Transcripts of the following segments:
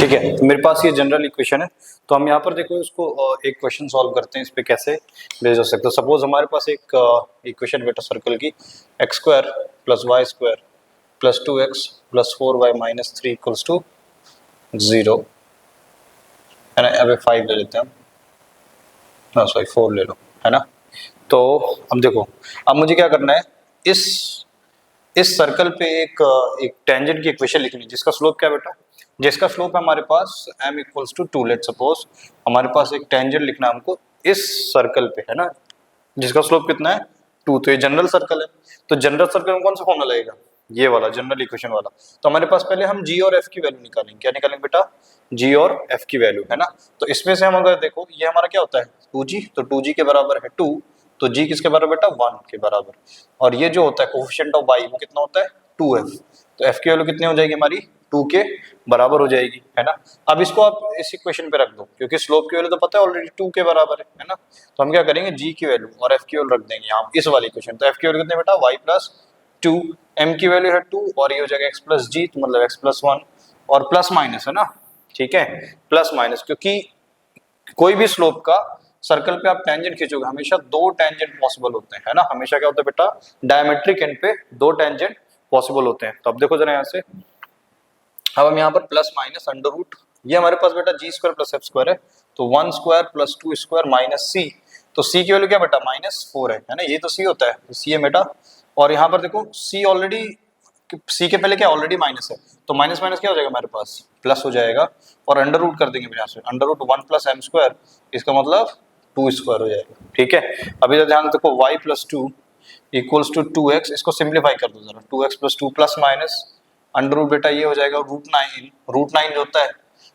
ठीक है, तो मेरे पास ये जनरल इक्वेशन है। तो हम यहाँ पर देखो इसको एक क्वेश्चन सॉल्व करते हैं, इस पे कैसे बेस हो सकता है। सपोज हमारे पास एक इक्वेशन बेटा सर्कल की x square plus y square plus 2x plus 4y minus 3 equals to 0 है ना। अब 5 ले लेते हैं हम, हाँ सॉरी 4 ले लो, है ना। तो अब देखो, अब मुझे क्या करना है, इस सर्कल पे एक टेंजेंट की इक्वेशन लिखनी है जिसका स्लोप क्या है बेटा, जिसका स्लोप है हमारे पास m equals to 2। Let suppose हमारे पास एक टेंजेंट लिखना है हमको इस सर्कल पे, है ना, जिसका स्लोप कितना है 2। तो ये जनरल सर्कल है, तो जनरल सर्कल में कौन सा फॉर्मूला लगेगा, ये वाला जनरल इक्वेशन वाला। तो हमारे पास पहले हम g और f की वैल्यू निकालेंगे। क्या निकालेंगे बेटा, g और f की वैल्यू, है ना। तो इसमें से हम अगर देखो, ये हमारा क्या होता है 2g, तो 2g के बराबर है 2, तो g किसके बराबर बेटा 1 के बराबर। और ये जो होता है कोफिशिएंट ऑफ y वो कितना होता है 2f, तो f की वैल्यू कितनी हो जाएगी हमारी 2 के बराबर हो जाएगी, है ना। अब इसको आप इस इक्वेशन पे रख दो, क्योंकि स्लोप की वैल्यू तो पता है ऑलरेडी 2 के बराबर है ना। तो हम क्या करेंगे, g की वैल्यू और f की वैल्यू रख देंगे यहाँ इस वाली इक्वेशन। तो f की वैल्यू कितनी बेटा y प्लस 2, m की वैल्यू है 2 और ये हो जाएगा x प्लस g, तो मतलब x प्लस 1 और प्लस माइनस, है ना। ठीक है, प्लस माइनस, क्योंकि कोई भी स्लोप का सर्कल पे आप टेंजेंट खींचोगे हमेशा दो टेंजेंट पॉसिबल होते हैं, है ना। हमेशा क्या होता है बेटा, डायमेट्रिक एंड पे दो टेंजेंट पॉसिबल होते हैं। तो अब देखो जरा यहाँ से, अब हम यहाँ पर प्लस माइनस अंडर रूट, ये हमारे पास बेटा जी स्क्वायर प्लस एफ स्क्वायर है, तो 1 स्क्वायर प्लस 2 स्क्वायर माइनस सी। तो सी की वैल्यू क्या बेटा -4 है ना, ये तो सी होता है, सी है बेटा। और यहाँ पर देखो सी ऑलरेडी, सी के पहले क्या ऑलरेडी माइनस है, तो माइनस माइनस क्या हो जाएगा हमारे पास प्लस हो जाएगा, और अंडर रूट कर देंगे यहाँ से, under root 1 plus M square, इसका मतलब 2 स्क्वायर हो जाएगा। ठीक है, अभी तो ध्यान देखो y plus 2 equals to 2x, इसको सिंप्लीफाई कर दो जरा, 2x plus 2 plus minus under root बेटा ये हो जाएगा रूट 9 जो होता है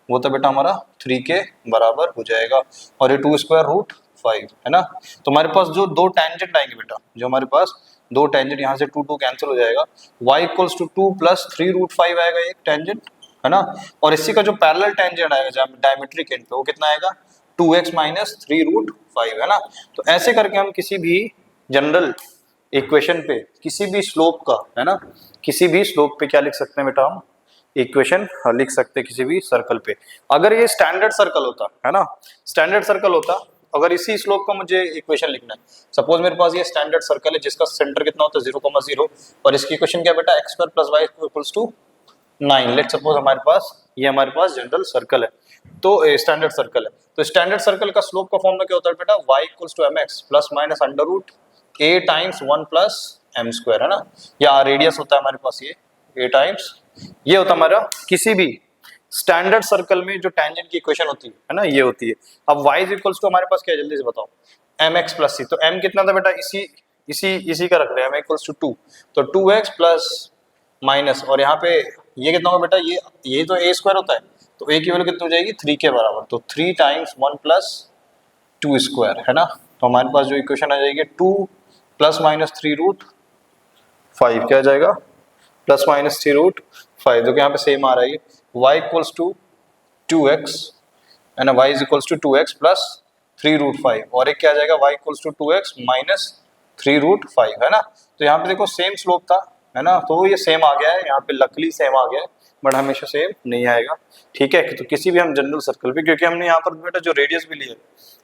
वो तो बेटा हमारा 3 के बराबर हो जाएगा, और ये 2 स्क्वायर रूट 5, है ना। तो हमारे पास जो दो टेंजेंट आएंगे बेटा, जो हमारे पास दो टेंजेंट, यहाँ से 2 कैंसिल हो जाएगा, y equals to 2 plus 3 root 5 आएगा एक टेंजेंट, है ना। और इसी का जो पैरेलल टेंजेंट आएगा डायमेट्रिक एंड पे वो कितना आएगा 2x माइनस 3 रूट 5, है ना। तो ऐसे करके हम किसी भी जनरल इक्वेशन पे किसी भी स्लोप का, है ना, किसी भी स्लोप पे क्या लिख सकते हैं बेटा, हम इक्वेशन लिख सकते हैं किसी भी सर्कल पे। अगर ये स्टैंडर्ड सर्कल होता, है ना, स्टैंडर्ड सर्कल होता, अगर इसी स्लोप का मुझे इक्वेशन लिखना है, सपोज मेरे पास ये स्टैंडर्ड सर्कल है जिसका सेंटर कितना होता है 0,0, और इसकी इक्वेशन क्या बेटा x square plus y equals to 9। Let suppose हमारे पास ये हमारे पास जनरल सर्कल है, तो स्टैंडर्ड सर्कल है, तो स्टैंडर्ड सर्कल का स्लोप का फॉर्मूला क्या होता है बेटा, y equals to mx plus minus under root a times 1 plus m square, है ना। या रेडियस होता है हमारे पास ये a टाइम्स, ये होता है हमारा किसी भी स्टैंडर्ड सर्कल में जो टेंजेंट की इक्वेशन होती है ना, ये होती है। अब y इक्वल्स टू हमारे पास क्या है जल्दी से बताओ, mx प्लस c, तो m कितना था बेटा, इसी का रख रहे हैं, m इक्वल्स टू 2, तो 2x प्लस माइनस, और यहाँ पे ये कितना होगा बेटा, ये तो a स्क्वायर होता है, तो a की वैल्यू कितनी हो जाएगी 3 के बराबर, तो 3 टाइम्स 1 प्लस 2 स्क्वायर, है ना। तो हमारे पास जो इक्वेशन आ जाएगी 2 प्लस माइनस 3 रूट 5, क्या आ जाएगा प्लस माइनस 3 रूट 5, जो कि यहाँ पे सेम आ रहा है, y इक्वल्स टू 2x, है ना, y is equals to 2x plus 3 root 5, और एक क्या आ जाएगा y equals to 2x minus 3 root 5, है ना। तो यहाँ पे देखो सेम स्लोप था, है ना, तो ये सेम आ गया है यहाँ पे, लकली सेम आ गया है, बट हमेशा सेम नहीं आएगा। ठीक है, तो किसी भी हम जनरल सर्कल पे, क्योंकि हमने यहाँ पर बेटा जो रेडियस भी लिया,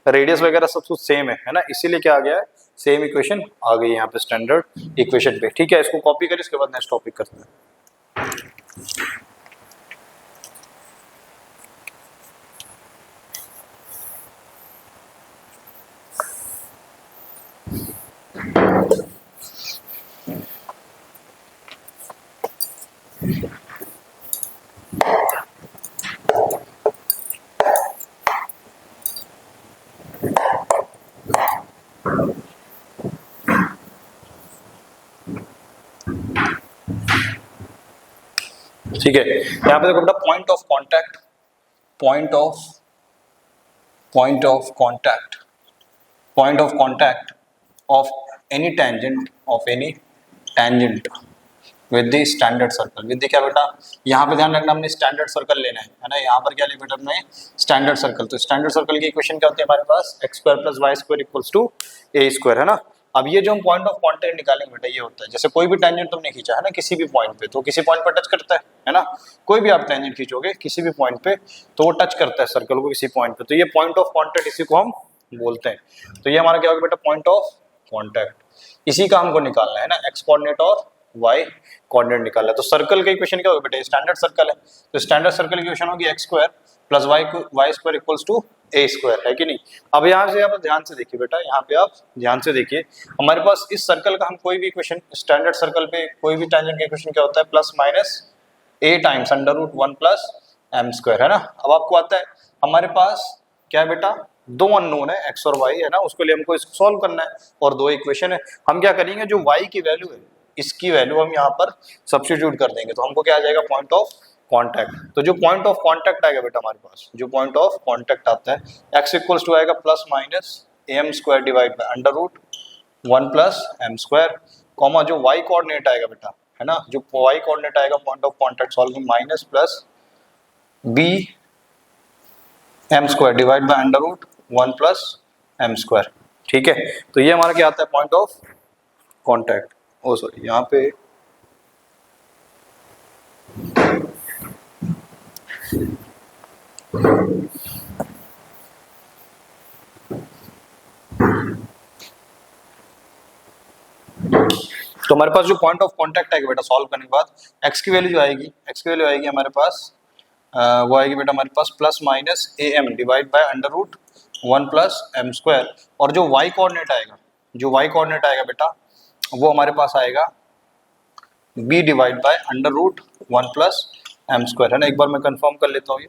रेडियस वगैरह सब कुछ सेम है ना, इसीलिए क्या आ गया है, सेम इक्वेशन आ गई यहाँ पे स्टैंडर्ड इक्वेशन पे। ठीक है, इसको कॉपी करें, इसके बाद नेक्स्ट टॉपिक करते हैं। ठीक है, यहाँ पे देखो बेटा point of contact, point of contact of any tangent with the standard circle, with the क्या बेटा, यहाँ पे ध्यान रखना हमने स्टैंडर्ड सर्कल लेना है ना। यहाँ पर क्या लिखा बेटा हमने स्टैंडर्ड सर्कल, तो स्टैंडर्ड सर्कल की इक्वेशन क्या होती है हमारे पास x square plus y square equals to a square, है ना। अब ये जो हम पॉइंट ऑफ कांटेक्ट निकालेंगे बेटा, ये होता है जैसे कोई भी टेंजेंट तुमने खींचा है ना किसी भी पॉइंट पे, तो किसी पॉइंट पर टच करता है ना। कोई भी आप टेंजेंट खींचोगे किसी भी पॉइंट पे तो वो टच करता है सर्कल को किसी पॉइंट पे, तो ये पॉइंट ऑफ कांटेक्ट इसी को हम बोलते हैं। तो ये हमारा क्या होगा बेटा, पॉइंट ऑफ कांटेक्ट। इसी का हमको निकालना है ना, एक्स कोऑर्डिनेट और वाई कोऑर्डिनेट निकालना है। तो सर्कल का इक्वेशन क्या होगा बेटा, स्टैंडर्ड सर्कल है, तो स्टैंडर्ड सर्कल की इक्वेशन होगी x square plus y square equals to a square, है कि नहीं। अब यहाँ से आप ध्यान से देखिए बेटा, यहाँ पे आप ध्यान से देखिए, हमारे पास इस सर्कल का हम कोई भी इक्वेशन स्टैंडर्ड सर्कल पे कोई भी टेंजेंट का इक्वेशन क्या होता है, plus minus a times under root 1 plus M square, है ना। अब आपको आता है हमारे पास क्या है बेटा, दो अननोन है एक्स और वाई, है ना, उसके लिए हमको इसको सॉल्व करना है और दो इक्वेशन है। हम क्या करेंगे, जो वाई की वैल्यू है इसकी वैल्यू हम यहाँ पर सब्स्टिट्यूट कर देंगे, तो हमको क्या आ जाएगा, पॉइंट ऑफ कांटेक्ट। तो जो पॉइंट ऑफ कांटेक्ट आएगा बेटा हमारे पास, जो पॉइंट ऑफ कांटेक्ट आता है एक्स इक्वल्स टू आएगा plus minus M square divide by under root 1 plus M square, comma जो वाई कोऑर्डिनेट आएगा बेटा, है ना, जो वाई कोऑर्डिनेट आएगा point of contact solving minus plus B M square divide by under root 1 plus M square, ठीक है। तो ये हमारा क्या आता है, point of contact. Oh sorry, यहाँ पे तो हमारे पास जो पॉइंट ऑफ कांटेक्ट आएगा बेटा सॉल्व करने के बाद, एक्स की वैल्यू जो आएगी, एक्स की वैल्यू आएगी हमारे पास वो आएगी बेटा हमारे पास plus minus a m divide by under root 1 plus M square, और जो वाई कोऑर्डिनेट आएगा, जो वाई कोऑर्डिनेट आएगा बेटा वो हमारे पास आएगा b divide by under root 1 plus M square, है ना। एक बार मैं कंफर्म कर लेता हूँ ये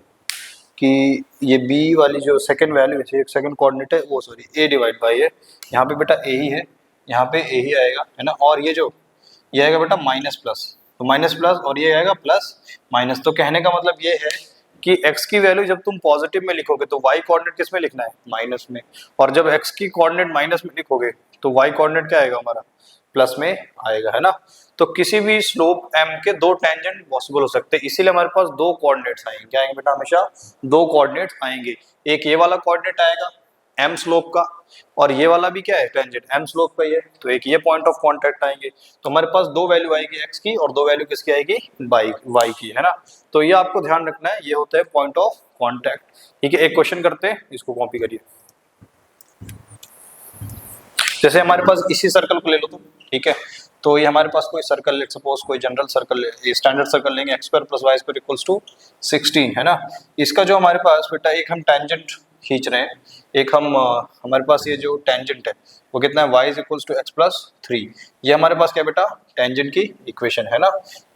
कि ये b वाली जो सेकंड वैल्यू है, एक सेकंड कोऑर्डिनेट है वो, सॉरी a डिवाइड बाय है, यहाँ पे बेटा a ही है, यहाँ पे a ही आएगा, है ना। और ये जो ये आएगा बेटा माइनस प्लस, तो माइनस प्लस और ये आएगा प्लस माइनस। तो कहने का मतलब ये है कि x की वैल्यू जब तुम पॉजिटिव में लिखोगे तो y कोऑर्डिनेट किस में लिखना है, माइनस में, और जब x की कोऑर्डिनेट माइनस में लिखोगे तो y कोऑर्डिनेट क्या आएगा हमारा, प्लस में आएगा, है ना। तो किसी भी स्लोप m के दो टेंजेंट पॉसिबल हो सकते हैं, इसीलिए हमारे पास दो कोऑर्डिनेट्स आएंगे, क्या आएंगे बेटा, हमेशा दो कोऑर्डिनेट्स आएंगे। एक ये वाला कोऑर्डिनेट आएगा m स्लोप का, और ये वाला भी क्या है, टेंजेंट m स्लोप का ही है, तो एक ये पॉइंट ऑफ कांटेक्ट आएंगे। तो हमारे पास दो वैल्यू आएगी x की और दो वैल्यू किसकी आएगी, y की, है ना। तो ये आपको ध्यान रखना है, ये होता है पॉइंट ऑफ कांटेक्ट, ठीक है। एक क्वेश्चन करते हैं, इसको कॉपी करिए। जैसे हमारे पास इसी सर्कल को ले लो तुम, ठीक है, तो ये हमारे पास कोई सर्कल, लेट सपोज कोई जनरल सर्कल, स्टैंडर्ड सर्कल लेंगे, x square plus y square equals to 16, है ना। इसका जो हमारे पास बेटा एक हम टेंजेंट खींच रहे हैं, एक हम हमारे पास ये जो टेंजेंट है वो कितना है, y is equals to x plus 3, ये हमारे पास क्या बेटा, टेंजेंट की इक्वेशन है ना।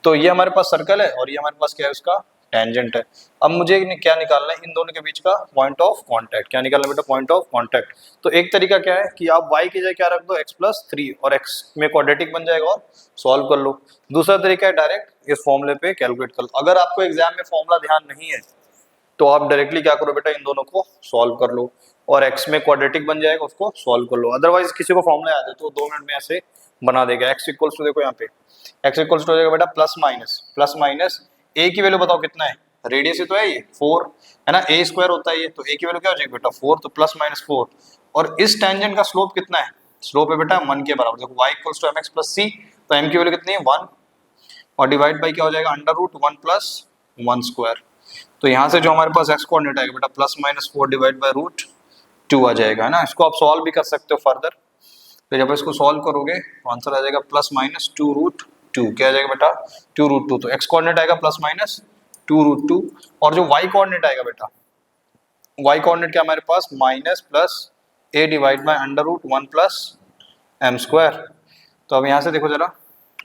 तो ये हमारे पास सर्कल है और ये हमारे पास क्या है, उसका टेंजेंट है। अब मुझे क्या निकालना है, इन दोनों के बीच का पॉइंट ऑफ कांटेक्ट, क्या निकालना है बेटा, पॉइंट ऑफ कांटेक्ट। तो एक तरीका क्या है कि आप y की जगह क्या रख दो, x प्लस 3, और x में क्वाड्रेटिक बन जाएगा और सॉल्व कर लो। दूसरा तरीका है डायरेक्ट इस फॉर्मूले पे कैलकुलेट कर लो। अगर आपको एग्जाम में फॉर्मूला ध्यान नहीं है तो आप डायरेक्टली क्या करो बेटा, इन दोनों को सॉल्व कर लो और x में क्वाड्रेटिक बन जाएगा, उसको सॉल्व कर लो। अदरवाइज किसी को फॉर्मूला याद है तो 2 मिनट में ऐसे बना देगा। x इक्वल्स टू, देखो यहाँ पे x इक्वल्स टू हो जाएगा बेटा प्लस माइनस a की वैल्यू बताओ कितना है, रेडियस ही तो है ये 4, है ना, a स्क्वायर होता है ये, तो a की वैल्यू क्या हो जाएगी बेटा 4, तो प्लस माइनस 4। और इस टेंजेंट का स्लोप कितना है, स्लोप है बेटा 1 के बराबर। देखो y equals to mx plus c, तो m की वैल्यू कितनी है 1, और डिवाइड बाई क्या हो जाएगा अंडर रूट 1 प्लस 1 स्क्वायर। तो यहाँ से जो हमारे पास x कोऑर्डिनेट आएगा बेटा plus minus 4 divide by root 2 आ जाएगा, है ना। इसको आप सॉल्व भी कर सकते हो फर्दर, तो जब इसको सॉल्व करोगे तो आंसर आ जाएगा प्लस माइनस 2 रूट 2, क्या आ जाएगा बेटा 2 रूट 2। तो x कोऑर्डिनेट आएगा प्लस माइनस 2 रूट 2, और जो y कोऑर्डिनेट आएगा बेटा, y कोऑर्डिनेट क्या हमारे पास minus plus a divide by under root 1 plus M square. तो अब यहाँ से देखो जरा,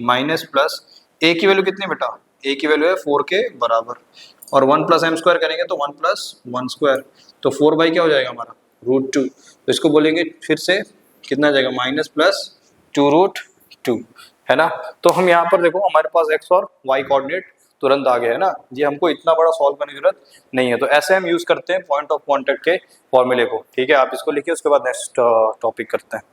माइनस प्लस a की वैल्यू कितनी बेटा, a की वैल्यू है 4 के बराबर, और 1 प्लस एम स्क्वायर करेंगे तो 1 प्लस 1 स्क्वायर, तो 4 बाई क्या हो जाएगा हमारा रूट 2। तो इसको बोलेंगे फिर से कितना आ जाएगा, माइनस प्लस 2 रूट 2, है ना। तो हम यहाँ पर देखो हमारे पास x और y कोऑर्डिनेट तुरंत आ गए, है ना। ये हमको इतना बड़ा सॉल्व करने की जरूरत नहीं है। तो ऐसे हम यूज करते हैं पॉइंट ऑफ कांटेक्ट के फॉर्मूले को, ठीक है। आप इसको लिखिए, उसके बाद नेक्स्ट टॉपिक करते हैं।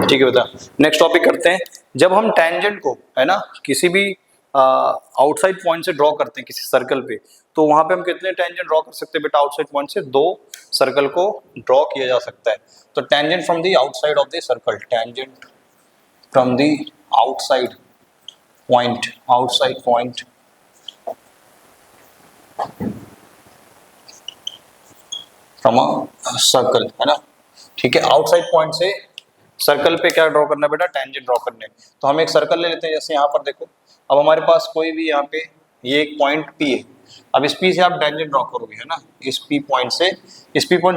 ठीक है बेटा, नेक्स्ट टॉपिक करते हैं। जब हम टेंजेंट को है ना किसी भी आउटसाइड पॉइंट से ड्रॉ करते हैं किसी सर्कल पे, तो वहां पे हम कितने टेंजेंट ड्रॉ कर सकते हैं बेटा? आउटसाइड पॉइंट से दो सर्कल को ड्रॉ किया जा सकता है। तो tangent from the outside of the circle, tangent from the outside point, outside point from a circle, है ना। ठीक है, आउटसाइड पॉइंट से सर्कल पे क्या ड्रॉ करना है बेटा? टेंजेंट ड्रॉ करने। तो हम एक सर्कल ले लेते हैं, जैसे यहाँ पर देखो, अब हमारे पास कोई भी यहाँ पे ये एक पॉइंट P है। अब इस P से आप टेंजेंट ड्रॉ करोगे, है ना। इस P पॉइंट से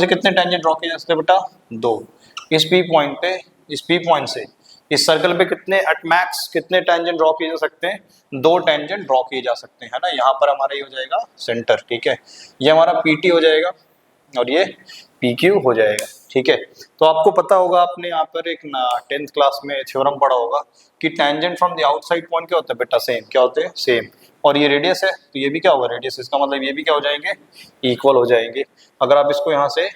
कितने टेंजेंट ड्रॉ किए जा सकते हैं बेटा? दो। इस P पॉइंट पे, इस P पॉइंट से इस सर्कल पे कितने एट मैक्स कितने टेंजेंट ड्रॉ किए जा सकते हैं? दो टेंजेंट ड्रॉ किए जा सकते हैं, है ना। यहाँ पर हमारा ये हो जाएगा सेंटर, ठीक है। ये हमारा PT हो जाएगा और ये PQ हो जाएगा, ठीक है। तो आपको पता होगा, आपने यहाँ पर एक 10th क्लास में थ्योरम पढ़ा होगा कि tangent from the outside point क्या होता है बेटा? सेम। क्या होते हैं? सेम। और ये रेडियस है, तो ये भी क्या होगा? रेडियस। इसका मतलब ये भी क्या हो जाएंगे? इक्वल हो जाएंगे। अगर आप इसको यहाँ से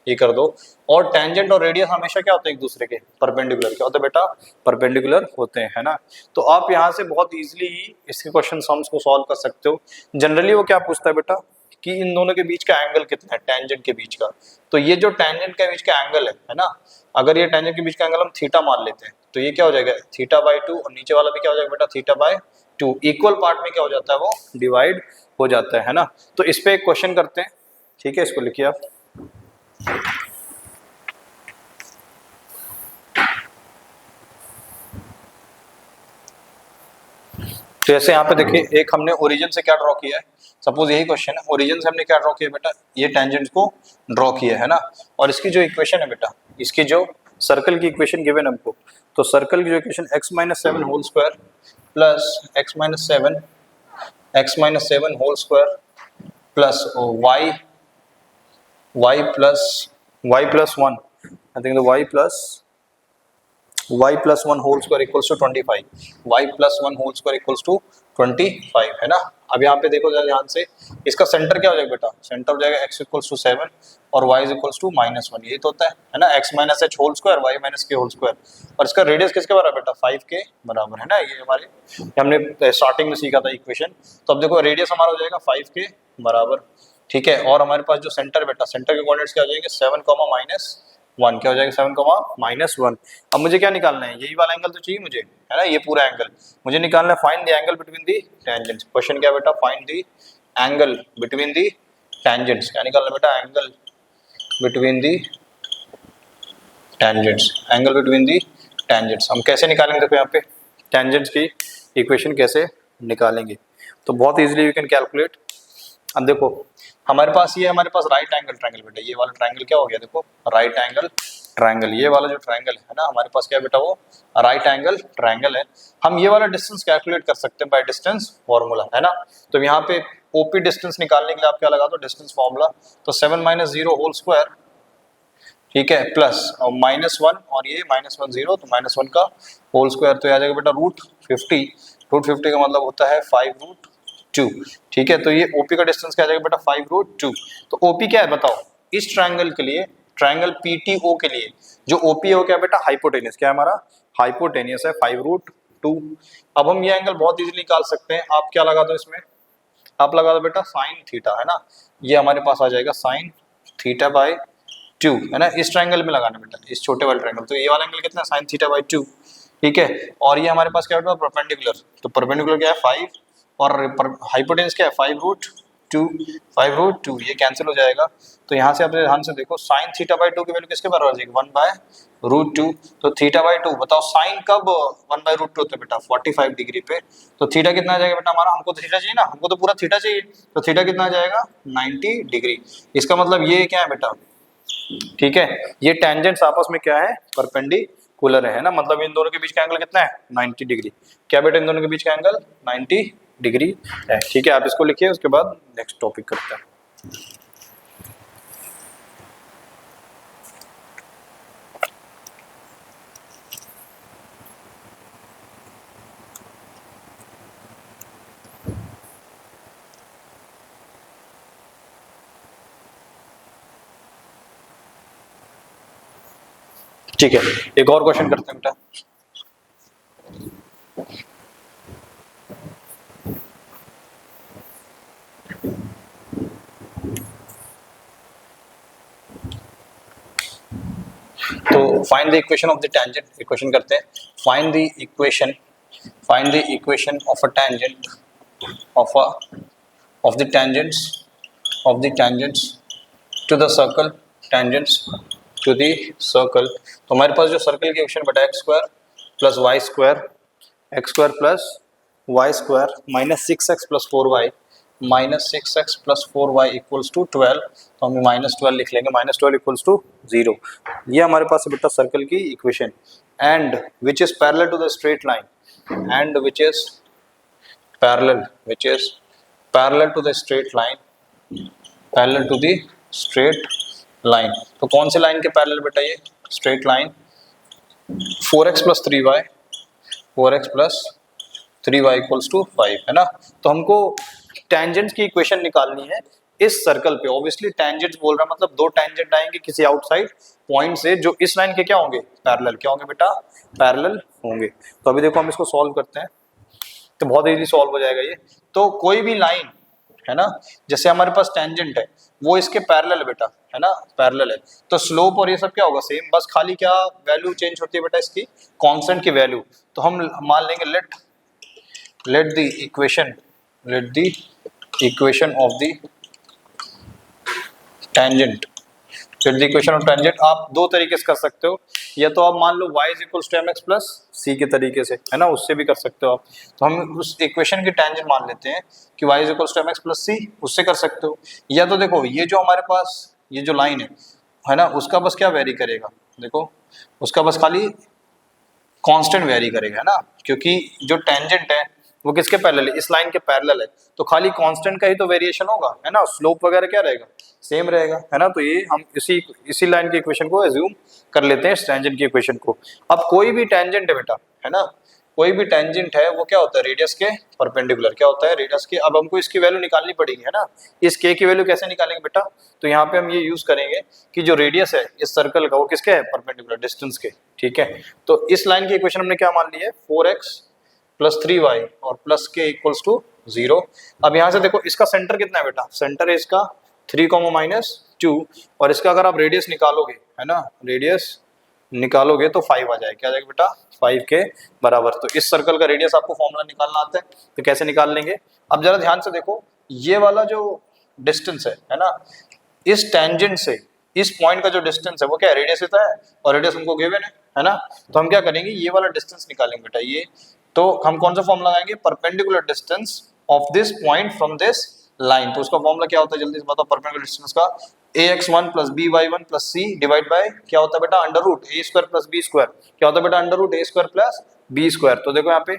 ये कर दो, और टेंजेंट और रेडियस हमेशा क्या होते हैं? एक दूसरे के परपेंडिकुलर। क्या होते हैं बेटा? परपेंडिकुलर होते हैं, है ना। तो आप यहाँ से बहुत ईजिली ही इसके क्वेश्चन सम्स को सॉल्व कर सकते हो। जनरली वो क्या पूछता है बेटा कि इन दोनों के बीच का एंगल कितना है, टेंजेंट के बीच का। तो ये जो टेंजेंट के बीच का एंगल है ना, अगर ये टेंजेंट के बीच का एंगल हम थीटा मान लेते हैं, तो ये क्या हो जाएगा? θ/2, और नीचे वाला भी क्या हो जाएगा बेटा? θ/2। इक्वल पार्ट में क्या हो जाता है? वो डिवाइड हो जाता है ना। तो इस पे एक क्वेश्चन करते हैं, ठीक है। इसको लिखिए आप। तो जैसे यहाँ पे देखिए, एक हमने ओरिजिन से क्या ड्रॉ किया है, सपोज यही क्वेश्चन है, ओरिजिन से हमने क्या ड्रॉ किया बेटा? ये टेंजेंट को ड्रॉ किया है ना। और इसकी जो इक्वेशन है बेटा, इसकी जो सर्कल की इक्वेशन गिवन हमको, तो सर्कल की जो equation x-7 whole square plus x-7 whole square plus y plus 1, I think y plus 1 whole square equals to 25, y plus 1 whole square equals to 25, है ना। अब यहाँ पे देखो जरा ध्यान से, इसका सेंटर क्या हो जाएगा बेटा? सेंटर हो जाएगा x इक्वल्स टू 7 और y इक्वल्स टू -1, यही तो होता है ना। x minus h whole square, y minus k whole square, और इसका रेडियस किसके बराबर बेटा? 5 के बराबर, है ना। ये हमने स्टार्टिंग में सीखा था इक्वेशन। तो अब देखो रेडियस हमारा हो जाएगा 5 के बराबर, ठीक है। और हमारे पास जो सेंटर बेटा, सेंटर के कोऑर्डिनेट्स क्या हो जाएंगे? 7, -1, क्या हो जाएगा? 7, -1। अब मुझे क्या निकालना है? यही वाला एंगल तो चाहिए मुझे, है ना। ये पूरा एंगल मुझे निकालना है। Find the angle between the tangents. Question क्या बेटा? Find the angle between the tangents. क्या निकालना है बेटा? Angle between the tangents, angle between the tangents. हम कैसे निकालेंगे? देखो यहाँ पे टेंजेंट्स की इक्वेशन कैसे निकालेंगे, तो बहुत इजीली यू कैन कैलकुलेट। अब देखो हमारे पास राइट एंगल ट्रायंगल बेटा, ये वाला ट्रायंगल क्या हो गया? देखो राइट एंगल ट्रायंगल, ये वाला जो ट्रायंगल है ना हमारे पास, क्या बेटा? वो राइट एंगल ट्रायंगल है। हम ये वाला डिस्टेंस कैलकुलेट कर सकते हैं बाय डिस्टेंस फॉर्मूला, है ना। तो यहाँ पे ओपी डिस्टेंस निकालने के लिए आप क्या लगा दो? Distance formula. तो 7 - 0 होल स्क्वायर, ठीक है, प्लस और -1, और ये -1 0, तो -1 का होल स्क्वायर, तो आ जाएगा बेटा √50। √50 का मतलब होता है 5√2, ठीक है। तो ये ओपी का डिस्टेंस क्या आ जाएगा बेटा? 5√2। तो ओपी क्या है बताओ? इस ट्रायंगल के लिए, ट्रायंगल पीटीओ के लिए जो ओपी है वो क्या बेटा? हाइपोटेनियस। क्या है हमारा? हाइपोटेनियस है 5√2। अब हम ये एंगल बहुत इजीली निकाल सकते हैं। आप क्या लगा दो इसमें? आप लगा दो बेटा साइन थीटा, है ना। ये हमारे पास आ जाएगा साइन θ/2, है ना। इस ट्रायंगल में लगाना बेटा, इस छोटे वाले ट्रायंगल। तो ये वाला एंगल कितना है? साइन θ/2, ठीक है। और ये हमारे पास क्या बेटा? परपेंडिकुलर। तो परपेंडिकुलर क्या है? 5, और हाइपोटेन्यूज क्या है? 5√2, ये कैंसिल हो जाएगा। तो यहाँ से आप ध्यान से देखो, साइन θ/2 की वैल्यू किसके बराबर आ जाएगी? 1/√2। तो θ/2 बताओ, साइन कब 1/√2 होता है बेटा? 45 डिग्री पे। तो थीटा कितना आ जाएगा बेटा हमारा? हमको तो थीटा चाहिए ना, हमको तो पूरा थीटा चाहिए। तो थीटा कितना आ जाएगा? 90 डिग्री। इसका मतलब ये क्या है बेटा? ठीक है, ये टेंजेंट्स आपस में क्या है? परपेंडिकुलर है ना। मतलब इन दोनों के बीच का एंगल कितना है? 90 डिग्री। क्या बेटा? इन दोनों के बीच का एंगल 90 डिग्री है, ठीक है। आप इसको लिखिए, उसके बाद नेक्स्ट टॉपिक करते हैं। ठीक है, एक और क्वेश्चन करते हैं बेटा। तो find the equation of the tangent, equation करते हैं। Find the equation of a tangent of the tangents to the circle, tangents to the circle. तो हमारे पास जो सर्कल की इक्वेशन बेटा x square plus y square, x square plus y square minus 6x plus 4y, minus 6x plus 4y equals to 12। तो हम minus 12 लिख लेंगे, माइनस 12 इक्वल्स टू 0। ये हमारे पास है बेटा सर्कल की equation. And which is parallel to the straight line, and which is parallel to the straight line, parallel to the straight line. तो कौन से लाइन के पैरेलल बेटा ये? Straight line. 4x plus 3y, 4x plus 3y equals to 5 है ना। तो हमको टेंजेंट्स की इक्वेशन निकालनी है इस सर्कल पे। ऑब्वियसली टेंजेंट्स बोल रहा मतलब दो टेंजेंट आएंगे किसी आउटसाइड पॉइंट से जो इस लाइन के क्या होंगे? पैरेलल। क्या होंगे बेटा? पैरेलल होंगे। तो अभी देखो हम इसको सॉल्व करते हैं, तो बहुत इजीली सॉल्व हो जाएगा ये। तो कोई भी लाइन है ना, जैसे हमारे पास टेंजेंट है वो इसके पैरेलल है बेटा, है ना, पैरेलल है। तो स्लोप और ये सब क्या होगा? सेम, बस खाली क्या वैल्यू चेंज होती है बेटा इसकी? कांस्टेंट की वैल्यू। तो हम मान लेंगे let the equation of the tangent, let the equation of tangent. आप दो तरीके से कर सकते हो, या तो आप मान लो y is equals to mx plus c के तरीके से, है ना, उससे भी कर सकते हो आप। तो हम उस इक्वेशन की टेंजेंट मान लेते हैं कि y is equals to mx plus c, उससे कर सकते हो। या तो देखो ये जो हमारे पास ये जो लाइन है ना, उसका बस क्या वेरी करेगा? देखो उसका बस खाली कांस्टेंट वेरी करेगा, है ना, क्योंकि जो टेंजेंट है वो किसके पैरेलल है? इस लाइन के पैरेलल है। तो खाली कांस्टेंट का ही तो वेरिएशन होगा, है ना, स्लोप वगैरह क्या रहेगा? सेम रहेगा, है ना। तो ये हम इसी लाइन की इक्वेशन को एज्यूम कर लेते हैं, इस टेंजेंट की इक्वेशन को। अब कोई भी टेंजेंट है बेटा, है ना, कोई भी टेंजेंट है वो क्या होता है? रेडियस के परपेंडिकुलर। क्या होता है? रेडियस के। अब हमको इसकी वैल्यू निकालनी पड़ेगी, है ना। इस के की वैल्यू कैसे निकालेंगे बेटा? तो यहाँ पे हम ये यूज करेंगे कि जो रेडियस है इस सर्कल का वो किसके है? परपेंडिकुलर, डिस्टेंस के। ठीक है, तो इस लाइन की इक्वेशन हमने क्या मान ली है? 4x प्लस 3y और प्लस के इक्वल्स टू 0। अब यहाँ से देखो इसका सेंटर कितना है बेटा? सेंटर है इसका 3, -2, और इसका अगर आप रेडियस निकालोगे, है ना, रेडियस निकालोगे तो 5 आ जाएगा। क्या आ जाएगा बेटा? 5 के बराबर। तो इस सर्कल का रेडियस आपको फॉर्मूला निकालना आता है, तो कैसे निकाल लेंगे? अब जरा ध्यान से देखो, ये वाला जो डिस्टेंस है ना, इस टेंजेंट से इस पॉइंट का जो डिस्टेंस है वो क्या है? रेडियस होता है, और रेडियस हमको गिवन है ना। तो हम क्या करेंगे? ये वाला डिस्टेंस निकालेंगे बेटा, ये। तो हम कौन सा फॉर्मूला लगाएंगे? Perpendicular distance of this point from this line. तो उसका फॉर्मूला क्या होता है? जल्दी से बताओ। परपेंडिकुलर डिस्टेंस का ax1 plus by1 plus c divide by क्या होता है बेटा? Under root a square plus b square. क्या होता है बेटा? Under root a square plus b square. तो देखो यहाँ पे,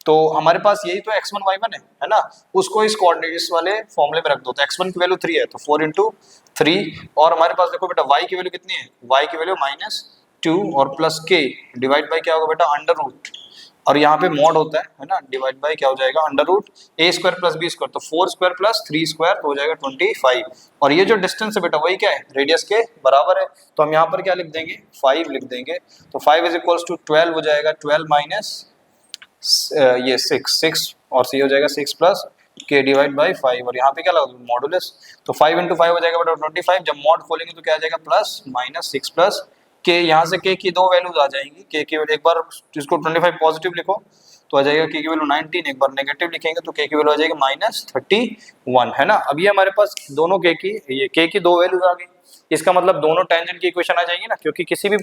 तो हमारे पास यही तो x1 y1 है ना, उसको इस कोऑर्डिनेट इस वाले फॉर्मूले में रख दो। तो x1 की वैल्यू 3 है, तो 4 इंटू 3, और हमारे पास देखो बेटा y की वैल्यू कितनी है? y की वैल्यू -2 और प्लस k डिवाइड बाय क्या होगा बेटा? अंडर रूट, और यहाँ पे मॉड होता है ना, डिवाइड बाय क्या हो जाएगा? Under root a square plus b square. तो 4 स्क्वायर प्लस 3 स्क्वायर तो हो जाएगा 25, और ये जो डिस्टेंस है बेटा वही क्या है? रेडियस के बराबर है। तो हम यहाँ पर क्या लिख देंगे? 5 लिख देंगे। तो 5 इज इक्वल्स टू 12 हो जाएगा, 12 माइनस ये 6 और सी हो जाएगा 6 प्लस के डिवाइड बाई 5, और यहाँ पे क्या लगा? मॉडुलस। तो 5 इंटू 5 हो जाएगा बेटा 25। जब मॉड खोलेंगे तो क्या आ जाएगा? प्लस -6 प्लस के, यहाँ से के की दो वैल्यूज आ जाएंगी। के की वैल्यू एक बार इसको 25 पॉजिटिव लिखो तो आ जाएगा के की वैल्यू 19, एक बार नेगेटिव लिखेंगे तो के की वैल्यू आ जाएगी -31, है ना। अब ये हमारे पास दोनों के की दो वैल्यूज आ गई। इसका मतलब दोनों टेंजेंट की इक्वेशन आ जाएगी ना, क्योंकि किसी भी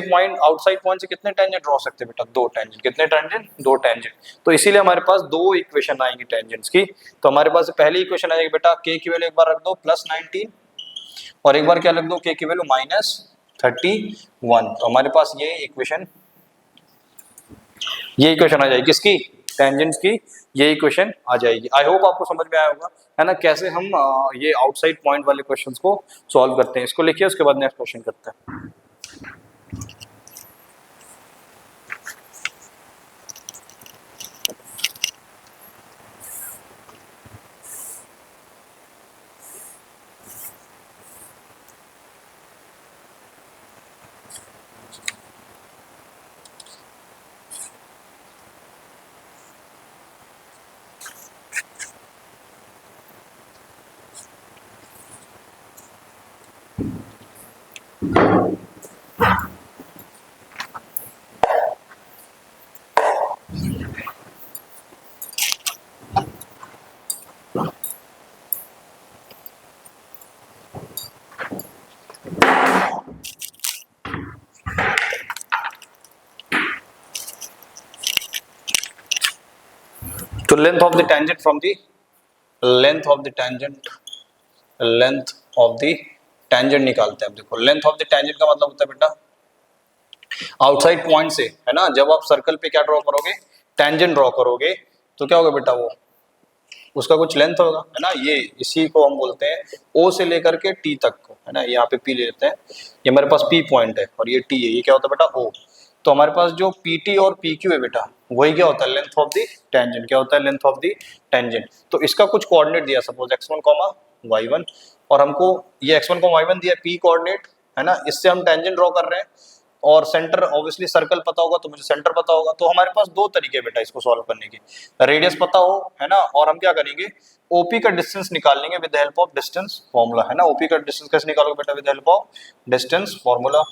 पॉइंट आउटसाइड पॉइंट से कितने टेंजेंट ड्रॉ सकते हैं बेटा? दो टेंजेंट। कितने टेंजेंट? दो टेंजेंट। तो इसीलिए हमारे पास दो इक्वेशन आएंगी टेंजेंट्स की। तो हमारे पास पहली इक्वेशन आ जाएगी बेटा, के की वैल्यू एक बार रख दो +19, और एक बार क्या रख दो? के की वैल्यू -31। तो हमारे पास ये इक्वेशन आ जाएगी किसकी? टेंजेंट्स की ये इक्वेशन आ जाएगी। आई होप आपको समझ में आया होगा, है ना, कैसे हम ये आउटसाइड पॉइंट वाले क्वेश्चंस को सॉल्व करते हैं। इसको लिखिए, उसके बाद नेक्स्ट क्वेश्चन करते हैं। तो length of the tangent from the length of the tangent, length of the tangent निकालते हैं। देखो लेंथ ऑफ द टेंजेंट का मतलब होता है बेटा आउटसाइड पॉइंट से, है ना, जब आप सर्कल पे क्या ड्रॉ करोगे, टेंजेंट ड्रॉ करोगे, तो क्या होगा बेटा, वो उसका कुछ लेंथ होगा, है ना। ये इसी को हम बोलते हैं ओ से लेकर के टी तक को, है ना। यहाँ पे पी ले लेते हैं, ये हमारे पास पी पॉइंट है और ये टी है, ये क्या होता है बेटा ओ। तो हमारे पास जो पी टी और पी क्यू है बेटा, वही क्या होता है, लेंथ ऑफ द टेंजेंट। क्या होता है, लेंथ ऑफ द टेंजेंट। तो इसका कुछ कोऑर्डिनेट दिया, सपोज x1 कॉमा y1, और हमको ये x1 कॉमा y1 दिया पी कोऑर्डिनेट, है ना। इससे हम टेंजेंट ड्रॉ कर रहे हैं और सेंटर ऑब्वियसली सर्कल पता होगा, तो मुझे सेंटर पता होगा। तो हमारे पास दो तरीके बेटा इसको सॉल्व करने के, रेडियस पता हो, है ना, और हम क्या करेंगे, ओपी का डिस्टेंस निकाल लेंगे with the help of distance formula, है ना। ओपी का डिस्टेंस कैसे निकालोगे बेटा, with the help of distance formula.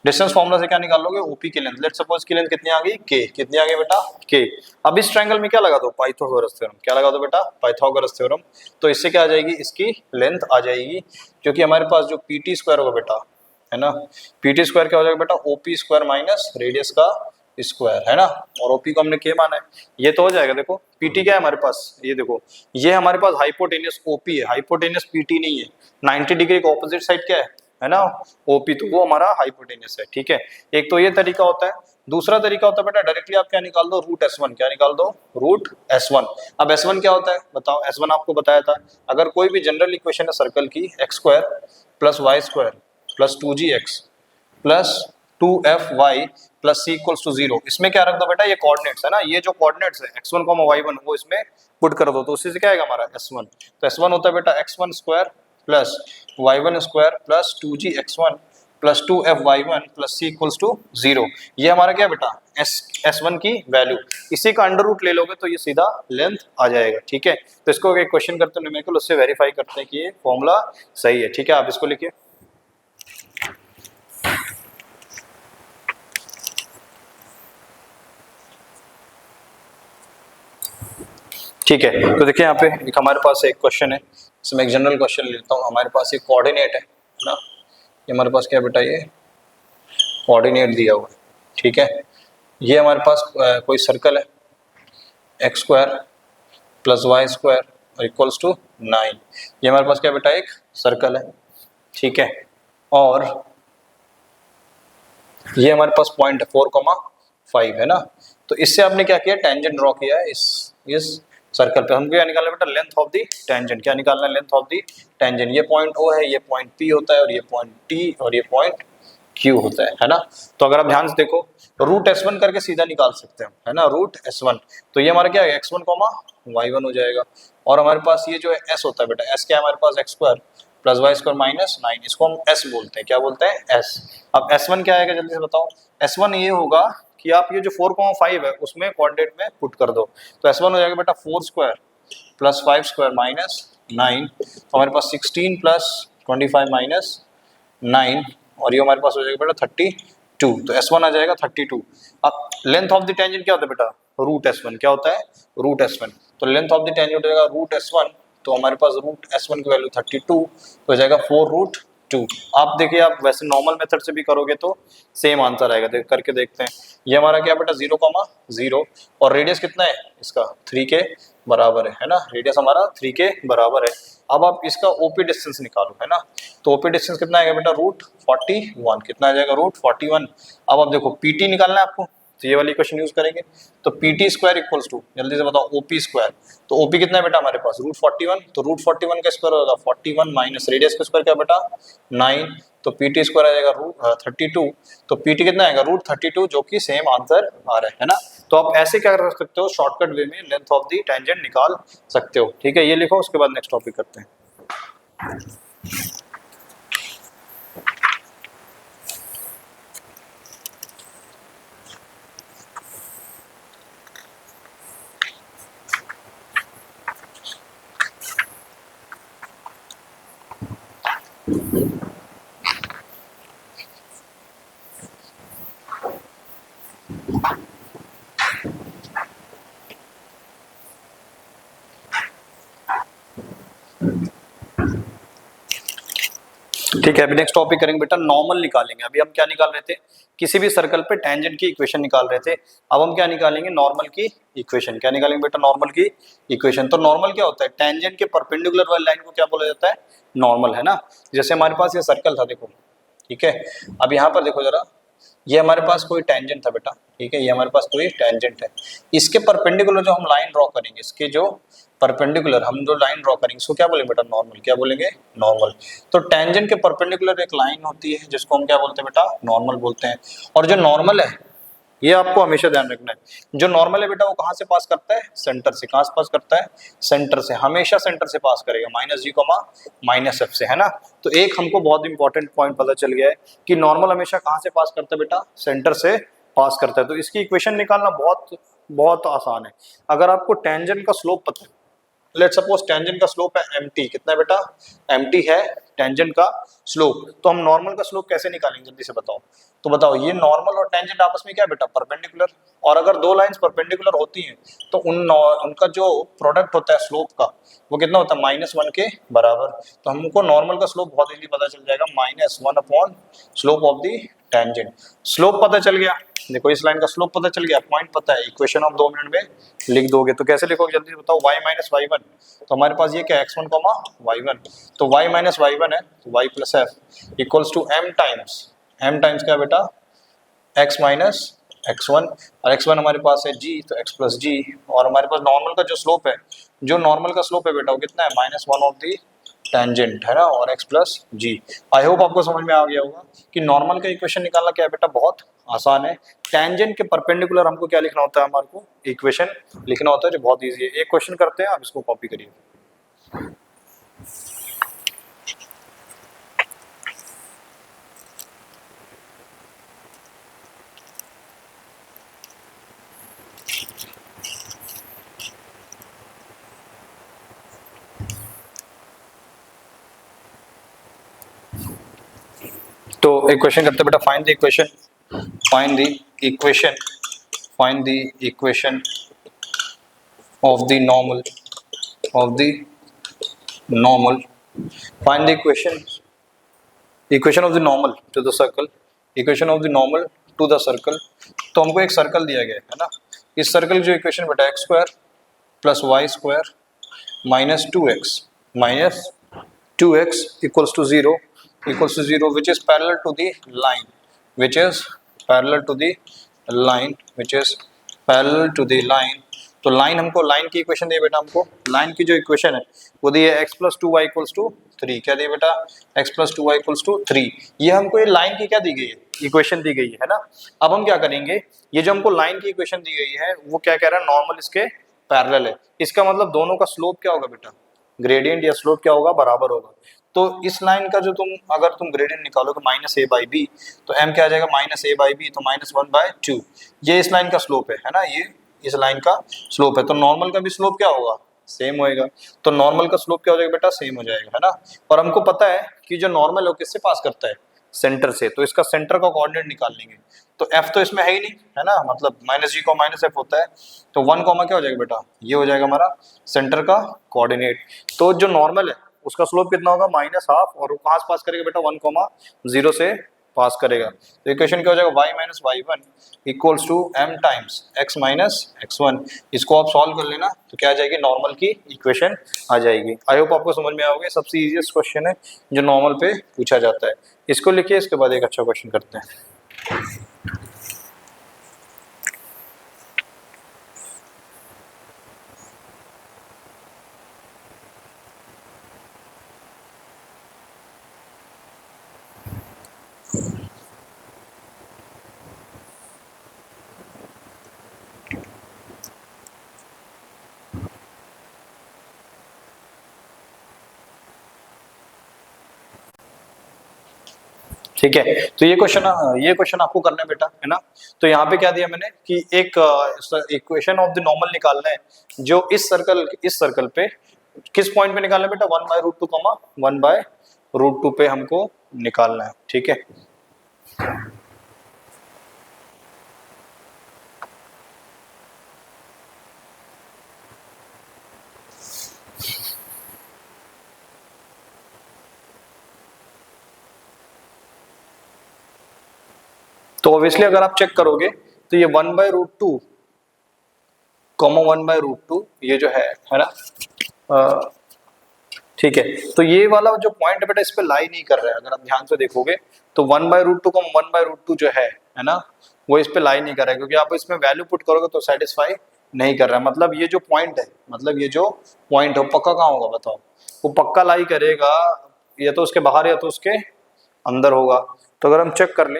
Distance formula से क्या निकालोगे, ओपी की लेंथ। लेट्स सपोज की लेंथ कितनी आ गई, के। कितनी आ गई बेटा, के। अब इस ट्रायंगल में क्या लगा दो, पाइथागोरस थ्योरम। क्या लगा दो बेटा, पाइथागोरस थ्योरम। तो इससे क्या आ जाएगी, इसकी लेंथ आ जाएगी, क्योंकि हमारे पास जो पीटी स्क्वायर होगा बेटा, है ना, पीटी स्क्वायर क्या हो जाएगा बेटा, ओपी स्क्वायर माइनस रेडियस का स्क्वायर, है ना। और ओपी को हमने के माना है, ये तो हो जाएगा। देखो पीटी क्या है हमारे पास, ये देखो, ये हमारे पास हाइपोटेनियस ओपी है, हाइपोटेनियस पीटी नहीं है। 90 डिग्री का ऑपोजिट साइड क्या है ना, ओपी, तो वो हमारा हाइपोटेनियस है, ठीक है। एक तो ये तरीका होता है। दूसरा तरीका होता है बेटा, डायरेक्टली आप क्या निकाल दो, रूट S1। क्या निकाल दो, रूट S1। अब S1 क्या होता है बताओ, S1 आपको बताया था, अगर कोई भी जनरल इक्वेशन है सर्कल की, x square plus y square plus 2gx plus 2fy plus c equals to 0, इसमें क्या रख दो बेटा, ये कोऑर्डिनेट्स है ना, ये जो कोऑर्डिनेट्स है x1 y1 वो इसमें पुट कर दो, तो उससे क्या आएगा हमारा S1। तो S1 होता है बेटा x1 square plus y1 square plus 2gx1 plus 2fy1 plus c equals to 0। ये हमारा क्या बेटा, S1 की वैल्यू, इसी का अंडर रूट ले लोगे तो ये सीधा लेंथ आ जाएगा, ठीक है। तो इसको एक क्वेश्चन करते हैं न्यूमेरिकल, उससे वेरीफाई करते हैं कि ये फॉर्मूला सही है, ठीक है। आप इसको लिखिए, ठीक है। तो देखिए यहाँ पे एक हमारे पास एक क्वेश्चन है, इसमें एक जनरल क्वेश्चन लेता हूँ। हमारे पास एक कोऑर्डिनेट है ना, ये हमारे पास क्या बेटा, ये कोऑर्डिनेट दिया हुआ है, ठीक है। ये हमारे पास कोई सर्कल है, x square plus y square और इक्वल्स टू 9। ये हमारे पास क्या बेटा, एक सर्कल है, ठीक है। और ये हमारे पास पॉइंट है 4,5, है ना। तो इससे आपने क्या किया, टेंजेंट ड्रॉ किया है इस सर्कल पे। हमको क्या निकालना है बेटा, लेंथ ऑफ द टेंजेंट। क्या निकालना है, लेंथ ऑफ द टेंजेंट। ये पॉइंट O है, ये पॉइंट P होता है, और ये पॉइंट T और ये पॉइंट Q होता है ना। तो अगर आप ध्यान से देखो, रूट S1 करके सीधा निकाल सकते हैं, है ना, रूट S1। तो ये हमारा क्या है, x1 y1 हो जाएगा। और हमारे पास ये जो है S होता है बेटा, S क्या है हमारे पास, x square plus y square minus 9, इसको हम S बोलते हैं। क्या बोलते हैं, S। अब S1 क्या आएगा जल्दी से बताओ, S1 ये होगा कि आप ये जो 4,5 है उसमें कोऑर्डिनेट में पुट कर दो, तो S1 हो जाएगा बेटा 4 स्क्वायर प्लस 5 स्क्वायर माइनस 9। तो हमारे पास 16 प्लस 25 माइनस 9, और ये हमारे पास हो जाएगा बेटा 32। तो S1 आ जाएगा 32। अब लेंथ ऑफ द टेंजेंट क्या होता है बेटा, रूट S1। क्या होता है, रूट S1। तो लेंथ ऑफ द टेंजेंट हो जाएगा रूट S1, तो हमारे पास रूट S1 की वैल्यू 32, तो हो जाएगा 4√2। आप देखिए, आप वैसे नॉर्मल मेथड से भी करोगे तो सेम आंसर आएगा, करके देखते हैं। ये हमारा क्या बेटा, 0,0, और रेडियस कितना है इसका, 3 के बराबर है ना। रेडियस हमारा 3 के बराबर है। अब आप इसका ओपी डिस्टेंस निकालो, है ना। तो ओपी डिस्टेंस कितना आएगा बेटा, √41। कितना आ जाएगा, √41। अब आप देखो पीटी निकालना है आपको, तो ये वाली क्वेश्चन यूज करेंगे। तो पीटी स्क्वायर इक्वल्स टू, जल्दी से बताओ, ओपी स्क्वायर। तो ओपी कितना है बेटा हमारे पास, √41। तो √41 का स्क्वायर होगा 41 माइनस रेडियस का स्क्वायर क्या बेटा 9, तो पीटी स्क्वायर आ जाएगा √32। तो पीटी कितना आएगा, √32, जो कि सेम आंसर आ रहा है ना। तो आप ऐसे क्या कर सकते हो, शॉर्टकट वे में लेंथ ऑफ द टेंजेंट निकाल सकते हो, ठीक है। ये लिखो, उसके बाद नेक्स्ट टॉपिक करते हैं। ठीक है, अभी नेक्स्ट टॉपिक करेंगे बेटा, नॉर्मल निकालेंगे। अभी हम क्या निकाल रहे थे, किसी भी सर्कल पे टेंजेंट की इक्वेशन निकाल रहे थे। अब हम क्या निकालेंगे, नॉर्मल की इक्वेशन। क्या निकालेंगे बेटा, नॉर्मल की इक्वेशन। तो नॉर्मल क्या होता है, टेंजेंट के परपेंडिकुलर वाली लाइन को क्या बोला जाता है, नॉर्मल, है ना। जैसे हमारे पास ये सर्कल था, देखो, ठीक है। अब यहाँ पर देखो जरा, ये हमारे पास कोई टेंजेंट था बेटा, ठीक है, ये हमारे पास कोई टेंजेंट है। इसके परपेंडिकुलर जो हम लाइन ड्रॉ करेंगे, इसके जो परपेंडिकुलर हम जो लाइन ड्रॉ करेंगे, इसको क्या बोलेंगे बेटा, नॉर्मल। क्या बोलेंगे, नॉर्मल। तो टेंजेंट के परपेंडिकुलर एक लाइन होती है जिसको हम क्या बोलते हैं बेटा, नॉर्मल बोलते हैं। और जो नॉर्मल है, ये आपको हमेशा ध्यान रखना है, जो नॉर्मल है बेटा वो कहाँ से पास करता है, सेंटर से। कहाँ से पास करता है, सेंटर से। हमेशा सेंटर से पास करेगा, माइनस जी कोमा माइनस एफ से, है ना। तो एक हमको बहुत इंपॉर्टेंट पॉइंट पता चल गया है कि नॉर्मल हमेशा कहाँ से पास करता है बेटा, सेंटर से पास करता है। तो इसकी इक्वेशन निकालना बहुत बहुत आसान है। अगर आपको टेंजेंट का स्लोप पता है, लेट सपोज टेंजेंट का स्लोप है mt, कितना है बेटा, mt है टेंजेंट का स्लोप। तो हम नॉर्मल का स्लोप कैसे निकालेंगे, जल्दी से बताओ। तो बताओ, ये नॉर्मल और टेंजेंट आपस में क्या है बेटा, परपेंडिकुलर। और अगर दो लाइंस परपेंडिकुलर होती हैं तो उनका जो प्रोडक्ट होता है स्लोप का, वो कितना होता है, -1 के बराबर। तो हमको नॉर्मल का स्लोप बहुत इजीली पता चल जाएगा, -1 upon slope of the tangent. Slope पता चल गया, देखो इस लाइन का स्लोप पता चल गया, पॉइंट पता है, इक्वेशन आप 2 मिनट में लिख दोगे। तो कैसे लिखोगे, जल्दी बताओ, y माइनस वाई वन। तो हमारे पास ये क्या है, x1 कॉमा y1। तो y माइनस वाई वन है, तो y plus f equals to m times क्या बेटा, x माइनस x1। और x1 हमारे पास है g, तो x प्लस जी। और हमारे पास नॉर्मल का जो स्लोप है, जो नॉर्मल का स्लोप है बेटा, वो कितना है, -1 ऑफ दी टेंजेंट, है ना, और x plus g. I hope आपको समझ में आ गया होगा कि नॉर्मल का इक्वेशन निकालना क्या है बेटा, बहुत आसान है। टेंजेंट के परपेंडिकुलर हमको क्या लिखना होता है, हमारे को इक्वेशन लिखना होता है, जो बहुत इजी है। एक क्वेश्चन करते हैं, आप इसको कॉपी करिए। तो एक क्वेश्चन करते हैं बेटा, find the equation, find the equation, find the equation of the normal, of the normal, find the equation of the normal to the circle, equation of the normal to the circle. तो हमको एक circle दिया गया है ना, इस circle की जो इक्वेशन बेटा, x square plus y square minus two x equals to zero, which is parallel to the line, which is parallel to the line, which is parallel to the line. तो line हमको, line की equation दी बेटा, हमको line की जो equation है वो दी है, x plus two y equals to 3। क्या दी बेटा, x plus two y equals to 3। ये हमको ये लाइन की क्या दी गई है, इक्वेशन दी गई है ना। अब हम क्या करेंगे, ये जो हमको लाइन की इक्वेशन दी गई है वो क्या कह रहा है, नॉर्मल इसके पैरेलल है। इसका मतलब दोनों का स्लोप क्या होगा बेटा, ग्रेडियंट या स्लोप क्या होगा, बराबर होगा। तो इस लाइन का जो अगर तुम ग्रेडियंट निकालोगे -a/b, तो m क्या आ जाएगा, -a/b, तो -1/2। ये इस लाइन का स्लोप है ना, ये इस लाइन का स्लोप है। तो नॉर्मल का भी स्लोप क्या होगा, सेम होएगा। तो नॉर्मल का स्लोप क्या हो जाएगा बेटा, सेम हो जाएगा, है ना। और हमको पता है कि जो नॉर्मल है वो किससे पास करता है, सेंटर से। तो इसका सेंटर का कोऑर्डिनेट निकाल लेंगे। तो f तो इसमें है ही नहीं, है ना, मतलब -g को -f होता है। तो 1 कॉमा क्या हो जाएगा बेटा, ये हो जाएगा हमारा सेंटर का कोऑर्डिनेट। तो जो नॉर्मल है उसका स्लोप कितना होगा, -12, और वो कहाँ से पास करेगा बेटा, 1,0 से पास करेगा। तो इक्वेशन क्या हो जाएगा, y minus y one equals to m times x minus x1। इसको आप सॉल्व कर लेना, तो क्या आ जाएगी, नॉर्मल की इक्वेशन आ जाएगी। आई होप आपको समझ में आओगे, सबसे इजीएस्ट क्वेश्चन है जो नॉर्मल पे पूछा जाता है। इसको लिखिए, इसके बाद एक अच्छा क्वेश्चन करते हैं। ठीक है, तो ये क्वेश्चन आपको करना है बेटा, है ना। तो यहाँ पे क्या दिया मैंने कि एक इक्वेशन ऑफ द नॉर्मल निकालना है, जो इस सर्कल पे किस पॉइंट पे निकालना है बेटा, 1/√2 कॉमा 1/√2 पे हमको निकालना है। ठीक है, तो ऑब्वियसली अगर आप चेक करोगे तो ये 1/√2 कॉमा 1/√2 ये जो है ना, ठीक है। तो ये वाला जो पॉइंट है बेटा इस पे लाई नहीं कर रहा है, अगर आप ध्यान से देखोगे तो 1/√2 को 1/√2 जो है ना, वो इस पे लाई नहीं कर रहा है, क्योंकि आप इसमें वैल्यू पुट करोगे तो सेटिस्फाई नहीं कर रहा है। मतलब ये जो पॉइंट है, मतलब ये जो पॉइंट है वो पक्का कहाँ होगा बताओ? वो पक्का लाई करेगा या तो उसके बाहर या तो उसके अंदर होगा। तो अगर हम चेक कर ले,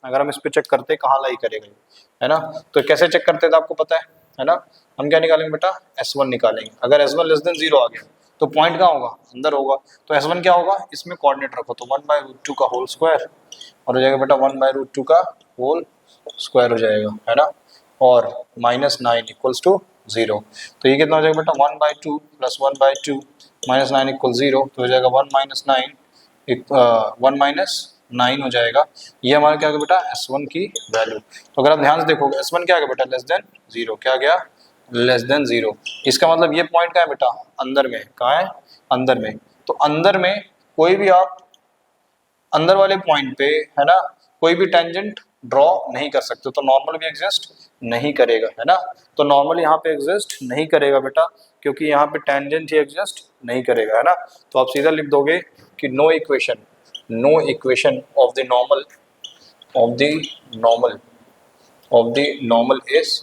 अगर हम इस पे चेक करते कहाँ लाई करेगा ये, है ना, तो कैसे चेक करते थे आपको पता है ना? हम क्या निकालेंगे बेटा? S1 निकालेंगे। अगर S1 लेस देन 0 आ गया तो पॉइंट कहाँ होगा? अंदर होगा। तो S1 क्या होगा? इसमें कोऑर्डिनेट रखो तो 1/√2 का होल स्क्वायर और हो जाएगा बेटा 1/√2 का होल स्क्वायर हो जाएगा, है ना, और -9 इक्वल्स टू 0। तो ये कितना हो जाएगा बेटा? 1/2 प्लस 1/2 -9 इक्वल 0, तो हो जाएगा 1 - 9 हो जाएगा। ये हमारा क्या आ गया बेटा? S1 की वैल्यू। तो अगर आप ध्यान से देखोगे S1 क्या आ गया बेटा? Less than 0। क्या गया? Less than 0। इसका मतलब ये पॉइंट क्या है बेटा? अंदर में। कहाँ है? अंदर में। तो अंदर में कोई भी आप अंदर वाले पॉइंट पे, है ना, कोई भी टेंजेंट ड्रॉ नहीं कर सकते, तो नॉर्मल भी एग्जिस्ट नहीं करेगा, है ना। तो नॉर्मल यहाँ पे एग्जिस्ट नहीं करेगा बेटा, क्योंकि यहाँ पे टेंजेंट ही एग्जिस्ट नहीं करेगा, है ना। तो आप सीधा लिख दोगे कि no equation of the normal is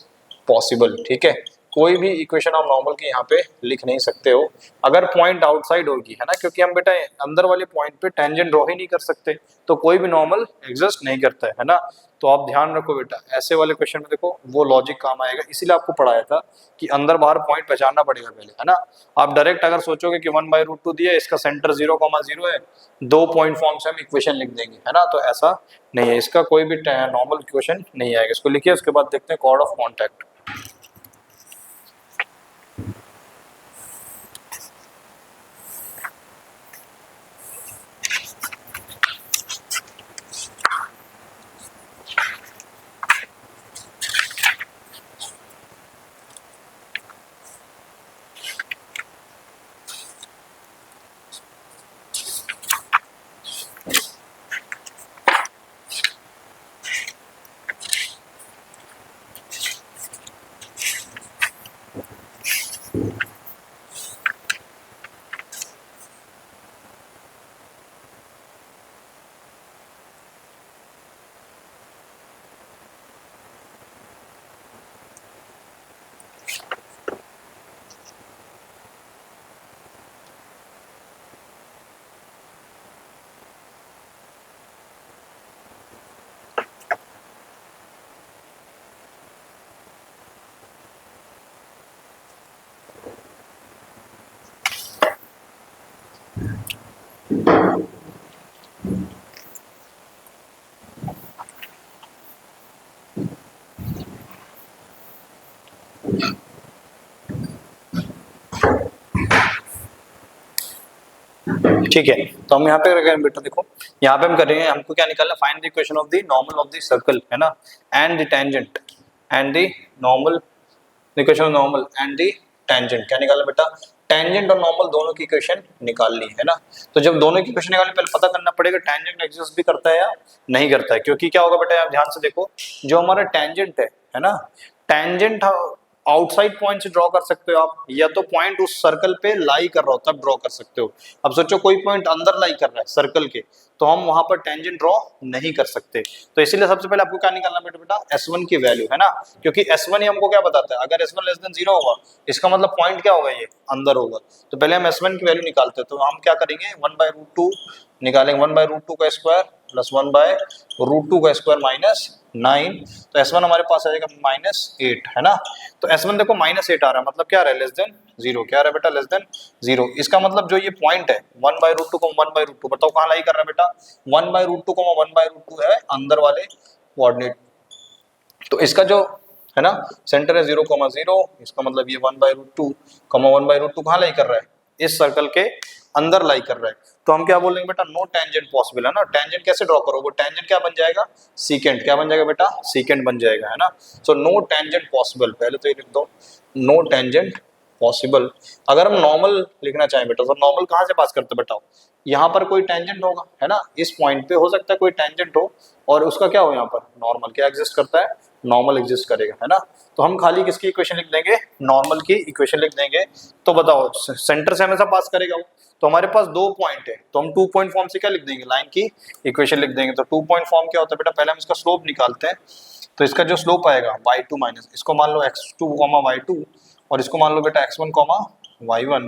possible. ठीक है, कोई भी इक्वेशन ऑफ नॉर्मल की यहाँ पे लिख नहीं सकते हो अगर पॉइंट आउटसाइड होगी, है ना, क्योंकि हम बेटा अंदर वाले पॉइंट पे टेंजेंट ड्रॉ ही नहीं कर सकते, तो कोई भी नॉर्मल एग्जिस्ट नहीं करता है ना। तो आप ध्यान रखो बेटा, ऐसे वाले क्वेश्चन में देखो वो लॉजिक काम आएगा। इसीलिए आपको पढ़ाया था कि अंदर बाहर पॉइंट पहचानना पड़ेगा पहले, है ना। आप डायरेक्ट अगर सोचोगे कि 1/√2 दिया, इसका सेंटर 0,0 है, 2 पॉइंट फॉर्म से हम इक्वेशन लिख देंगे, है ना, तो ऐसा नहीं है, इसका कोई भी नॉर्मल इक्वेशन नहीं आएगा। इसको लिखिए, उसके बाद देखते हैं कॉर्ड ऑफ कॉन्टैक्ट। ठीक है, तो हम यहाँ पे करेंगे बेटा, देखो यहाँ पे हम करेंगे, हमको क्या निकालना? Find the equation of the normal of the circle, है ना, and the tangent and the normal, equation of normal and the tangent. क्या निकालना बेटा? टेंजेंट और नॉर्मल दोनों की इक्वेशन निकालनी है ना। तो जब दोनों की इक्वेशन निकालनी, पहले पता करना पड़ेगा टेंजेंट एग्जिस्ट भी करता है या नहीं करता है। क्योंकि क्या होगा बेटा, आप ध्यान से देखो, जो हमारा टेंजेंट है ना, टेंजेंट आउटसाइड पॉइंट से ड्रॉ कर सकते हो आप, या तो पॉइंट उस सर्कल पे लाई कर रहा हो तब ड्रॉ कर सकते हो। अब सोचो कोई पॉइंट अंदर लाई कर रहा है सर्कल के, तो हम वहां पर टेंजेंट ड्रॉ नहीं कर सकते। तो इसीलिए सबसे पहले आपको क्या निकालना बेटा? S1 की वैल्यू, है ना, क्योंकि S1 ही हमको क्या बताता है? अगर S1 लेस देन 0 होगा, इसका मतलब पॉइंट क्या होगा? ये अंदर होगा। तो पहले हम S1 की वैल्यू निकालते हैं, तो हम क्या करेंगे? 1/√2 निकालेंगे, 1/√2 का स्क्वायर प्लस 1/√2 का स्क्वायर -9। तो S1 हमारे पास आ जाएगा -8, है ना। तो S1 देखो -8 आ रहा है, मतलब क्या आ रहा है? Less than 0। क्या आ रहा है बेटा? Less than 0। इसका मतलब जो ये पॉइंट है 1/√2 को 1/√2, बताओ कहाँ लाई कर रहा है बेटा? 1/√2 को 1/√2 है अंदर वाले कोऑर्डिनेट। तो इसका जो है ना सेंटर है 0,0, इसका मतलब ये 1/√2 कहाँ लाई कर रहा है? इस सर्कल के अंदर लाई कर रहा है। तो हम क्या बोलेंगे बेटा? नो टेंजेंट पॉसिबल, है ना। टेंजेंट कैसे ड्रॉ करो? वो टेंजेंट क्या बन जाएगा? सीकेंट। क्या बन जाएगा बेटा? सीकेंट बन जाएगा, है ना। सो नो टेंजेंट पॉसिबल, पहले तो ये लिख दो, नो टेंजेंट पॉसिबल। अगर हम नॉर्मल लिखना चाहें बेटा तो नॉर्मल कहाँ से पास करते बताओ, यहाँ पर कोई टेंजेंट होगा है ना, इस पॉइंट पे हो सकता है कोई टेंजेंट हो और उसका क्या हो यहाँ पर नॉर्मल क्या एग्जिस्ट करता है, नॉर्मल एग्जिस्ट करेगा है ना। तो हम खाली किसकी इक्वेशन लिख देंगे, नॉर्मल की इक्वेशन लिख देंगे। तो बताओ सेंटर से हमेशा पास करेगा वो, तो हमारे पास 2 पॉइंट है तो हम 2 पॉइंट फॉर्म से क्या लिख देंगे, लाइन की इक्वेशन लिख देंगे। तो 2 पॉइंट फॉर्म क्या होता है बेटा, पहले हम इसका स्लोप निकालते हैं। तो इसका जो स्लोप आएगा y2 माइनस, इसको मान लो x2, y2 और इसको मान लो बेटा x1, y1।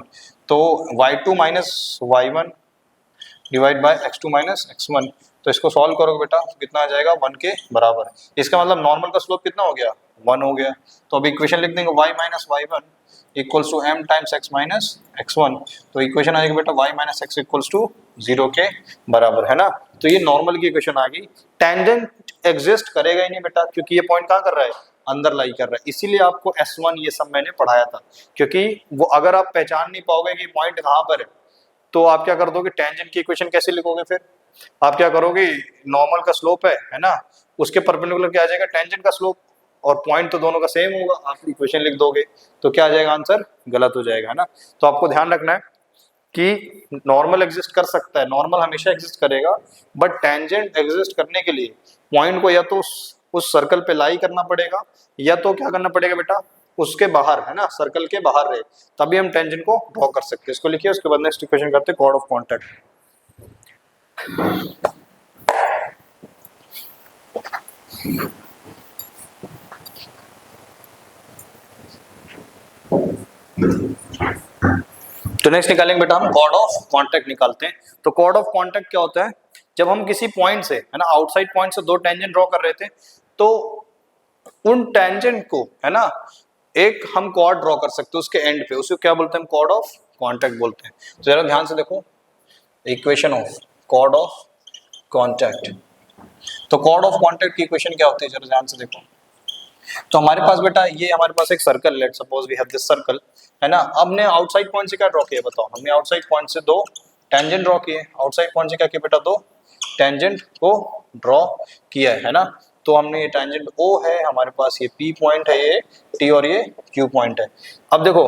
तो y2 minus y1 divide by x2 minus x1। तो इसको सॉल्व करोगे बेटा तो कितना आ जाएगा, 1 के बराबर। इसका मतलब नॉर्मल का स्लोप कितना हो गया, 1 हो गया। तो अब इक्वेशन लिख देंगे y minus y1 equals to m times x minus x1। तो इक्वेशन आएगी बेटा y minus x equals to 0 के बराबर है ना। तो ये नॉर्मल की इक्वेशन आ गई। टेंजेंट एग्जिस्ट करेगा ही नहीं बेटा, क्योंकि ये पॉइंट कहाँ कर रहा है, अंदर लाई कर रहा है। इसीलिए आपको S1 ये सब मैंने पढ़ाया था, क्योंकि वो अगर आप पहचान नहीं पाओगे कि पॉइंट कहाँ पर है तो आप क्या कर दोगे, टेंजेंट की इक्वेशन कैसे लिखोगे, फिर आप क्या करोगे, नॉर्मल का स्लोप है ना, उसके परपेंडिकुलर क्या आ जाएगा, टेंजेंट का स्लोप, और पॉइंट तो दोनों का सेम होगा, आप इक्वेशन लिख दोगे तो क्या आ जाएगा, आंसर गलत हो जाएगा है ना। तो आपको ध्यान रखना है कि नॉर्मल एग्जिस्ट कर सकता है, नॉर्मल हमेशा एग्जिस्ट करेगा, बट टेंजेंट एग्जिस्ट करने के लिए पॉइंट को या तो उस सर्कल पे लाई करना पड़ेगा या तो क्या करना पड़ेगा बेटा, उसके बाहर है ना, सर्कल के बाहर रहे, तभी हम टेंजेंट को ड्रॉ कर सकते हैं। इसको लिखिए, उसके बाद नेक्स्ट इक्वेशन करते हैं, कॉर्ड ऑफ कॉन्टैक्ट। तो नेक्स्ट निकालेंगे बेटा हम कॉर्ड ऑफ कॉन्टैक्ट निकालते हैं। तो कॉर्ड ऑफ कॉन्टैक्ट क्या होता है, जब हम किसी पॉइंट से है ना, आउटसाइड पॉइंट से 2 टेंजेंट ड्रॉ कर रहे थे तो उन टेंजेंट को है ना एक हम कॉर्ड ड्रॉ कर सकते हैं उसके एंड पे, उसको क्या बोलते हैं, कॉर्ड ऑफ कॉन्टैक्ट बोलते हैं। तो जरा ध्यान से देखो, equation of chord of contact. तो कॉर्ड ऑफ कॉन्टैक्ट की इक्वेशन क्या होती है, जरा ध्यान से देखो। तो हमारे पास बेटा ये हमारे पास एक circle, let suppose we have this circle है ना। अब हमने आउटसाइड पॉइंट से क्या ड्रॉ किया बताओ, हमने आउटसाइड पॉइंट से 2 टेंजेंट ड्रॉ किए। आउटसाइड पॉइंट से क्या किया बेटा, 2 टेंजेंट को ड्रॉ किया है ना। तो हमने ये टेंजेंट O है हमारे पास, ये P पॉइंट है, ये T और ये Q पॉइंट है। अब देखो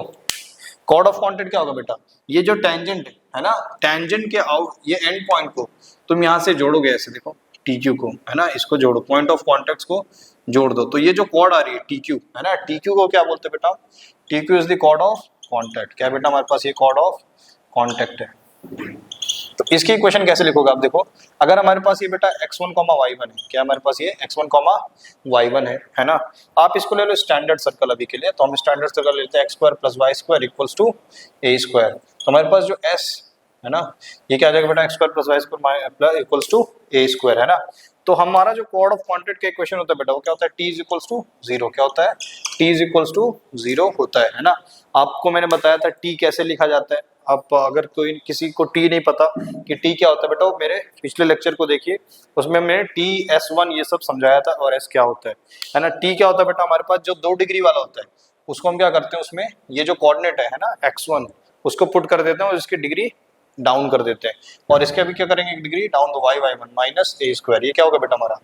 कॉर्ड ऑफ कॉन्टैक्ट क्या होगा बेटा, ये जो टेंजेंट है ना, टेंजेंट के आउट ये एंड पॉइंट को तुम यहाँ से जोड़ोगे ऐसे, देखो TQ को है ना, इसको जोड़ो, पॉइंट ऑफ कॉन्टैक्ट को जोड़ दो। तो ये जो कॉर्ड आ रही है TQ है ना, TQ को क्या बोलते हैं बेटा, TQ is the chord of contact. क्या बेटा, हमारे पास ये कॉर्ड ऑफ कॉन्टैक्ट है। तो इसकी इक्वेशन कैसे लिखोगे आप देखो, अगर हमारे पास ये बेटा x1, y1 है, क्या हमारे पास ये x1, y1 है ना। आप इसको ले लो स्टैंडर्ड सर्कल अभी के लिए, तो हम स्टैंडर्ड सर्कल लेते हैं x² + y² equals to a²। तो हमारे पास जो s है ना, ये क्या आ जाएगा बेटा, x² + y² equals to a² है ना। तो हमारा जो कॉर्ड ऑफ कॉन्टैक्ट का इक्वेशन होता है बेटा, वो क्या होता है, t इक्वल्स टू 0। क्या होता है, t इक्वल्स टू 0 होता है ना। आपको मैंने बताया था t कैसे लिखा जाता है। आप अगर कोई किसी को t नहीं पता कि t क्या होता है बेटा, वो मेरे पिछले लेक्चर को देखिए, उसमें मैंने t, s1 ये सब समझाया था, और s क्या होता है ना। t क्या होता है बेटा, हमारे पास जो 2 डिग्री वाला होता है उसको हम क्या करते हैं, उसमें ये जो कोऑर्डिनेट है ना x1 उसको पुट कर देते हैं और इसकी डिग्री डाउन कर देते हैं, और इसके अभी क्या करेंगे, एक डिग्री डाउन, तो y1 माइनस a²। ये क्या होगा बेटा हमारा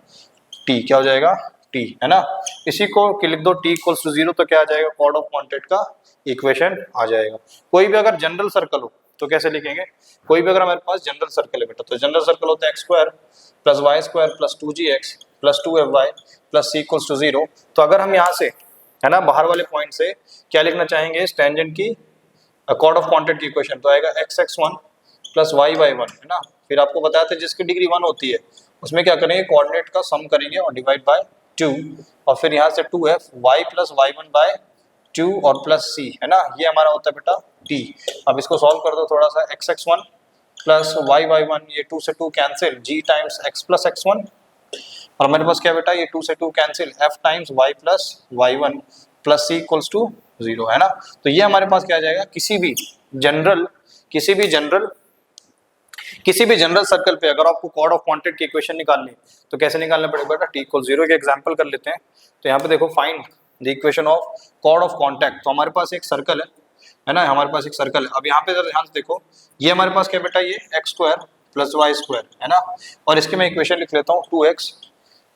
t, क्या हो जाएगा t है ना। इसी को लिख दो t इक्वल्स टू 0, तो क्या आ जाएगा, कॉर्ड ऑफ कॉन्टैक्ट का इक्वेशन आ जाएगा। कोई भी अगर जनरल सर्कल हो तो कैसे लिखेंगे, कोई भी अगर हमारे पास जनरल सर्कल है बेटा, तो जनरल सर्कल होता है x² + y² + 2gx + 2fy + c equals to 0। तो अगर हम यहाँ से है ना बाहर वाले पॉइंट से क्या लिखना चाहेंगे, इस टेंजेंट की कॉर्ड ऑफ कॉन्टैक्ट की इक्वेशन, तो आएगा x(x1) + y(y1) है ना। फिर आपको बताया था जिसकी डिग्री 1 होती है उसमें क्या करेंगे, कोऑर्डिनेट का सम करेंगे और डिवाइड बाय 2, और फिर यहाँ से 2f y + y1/2 और प्लस c है ना, ये हमारा होता है बेटा t। अब इसको सॉल्व कर दो थोड़ा सा, x(x1) + y(y1), ये 2 से 2 cancel, g times x + x1, और हमारे पास क्या बेटा, ये 2 से 2 cancel, f times y + y1 + c equals to 0 है ना। तो ये हमारे पास क्या आ जाएगा, किसी भी जनरल सर्कल पे अगर आपको कॉर्ड ऑफ कॉन्टैक्ट की इक्वेशन निकालनी तो कैसे निकालना पड़ेगा बेटा, t = 0 के एग्जांपल कर लेते हैं। तो यहाँ पे देखो, find the equation of chord of contact. तो हमारे पास एक सर्कल है ना, हमारे पास एक सर्कल है। अब यहाँ पे जरा ध्यान से देखो, ये हमारे पास क्या बेटा, ये x² + y² है ना, और इसकी मैं इक्वेशन लिख लेता हूँ 2x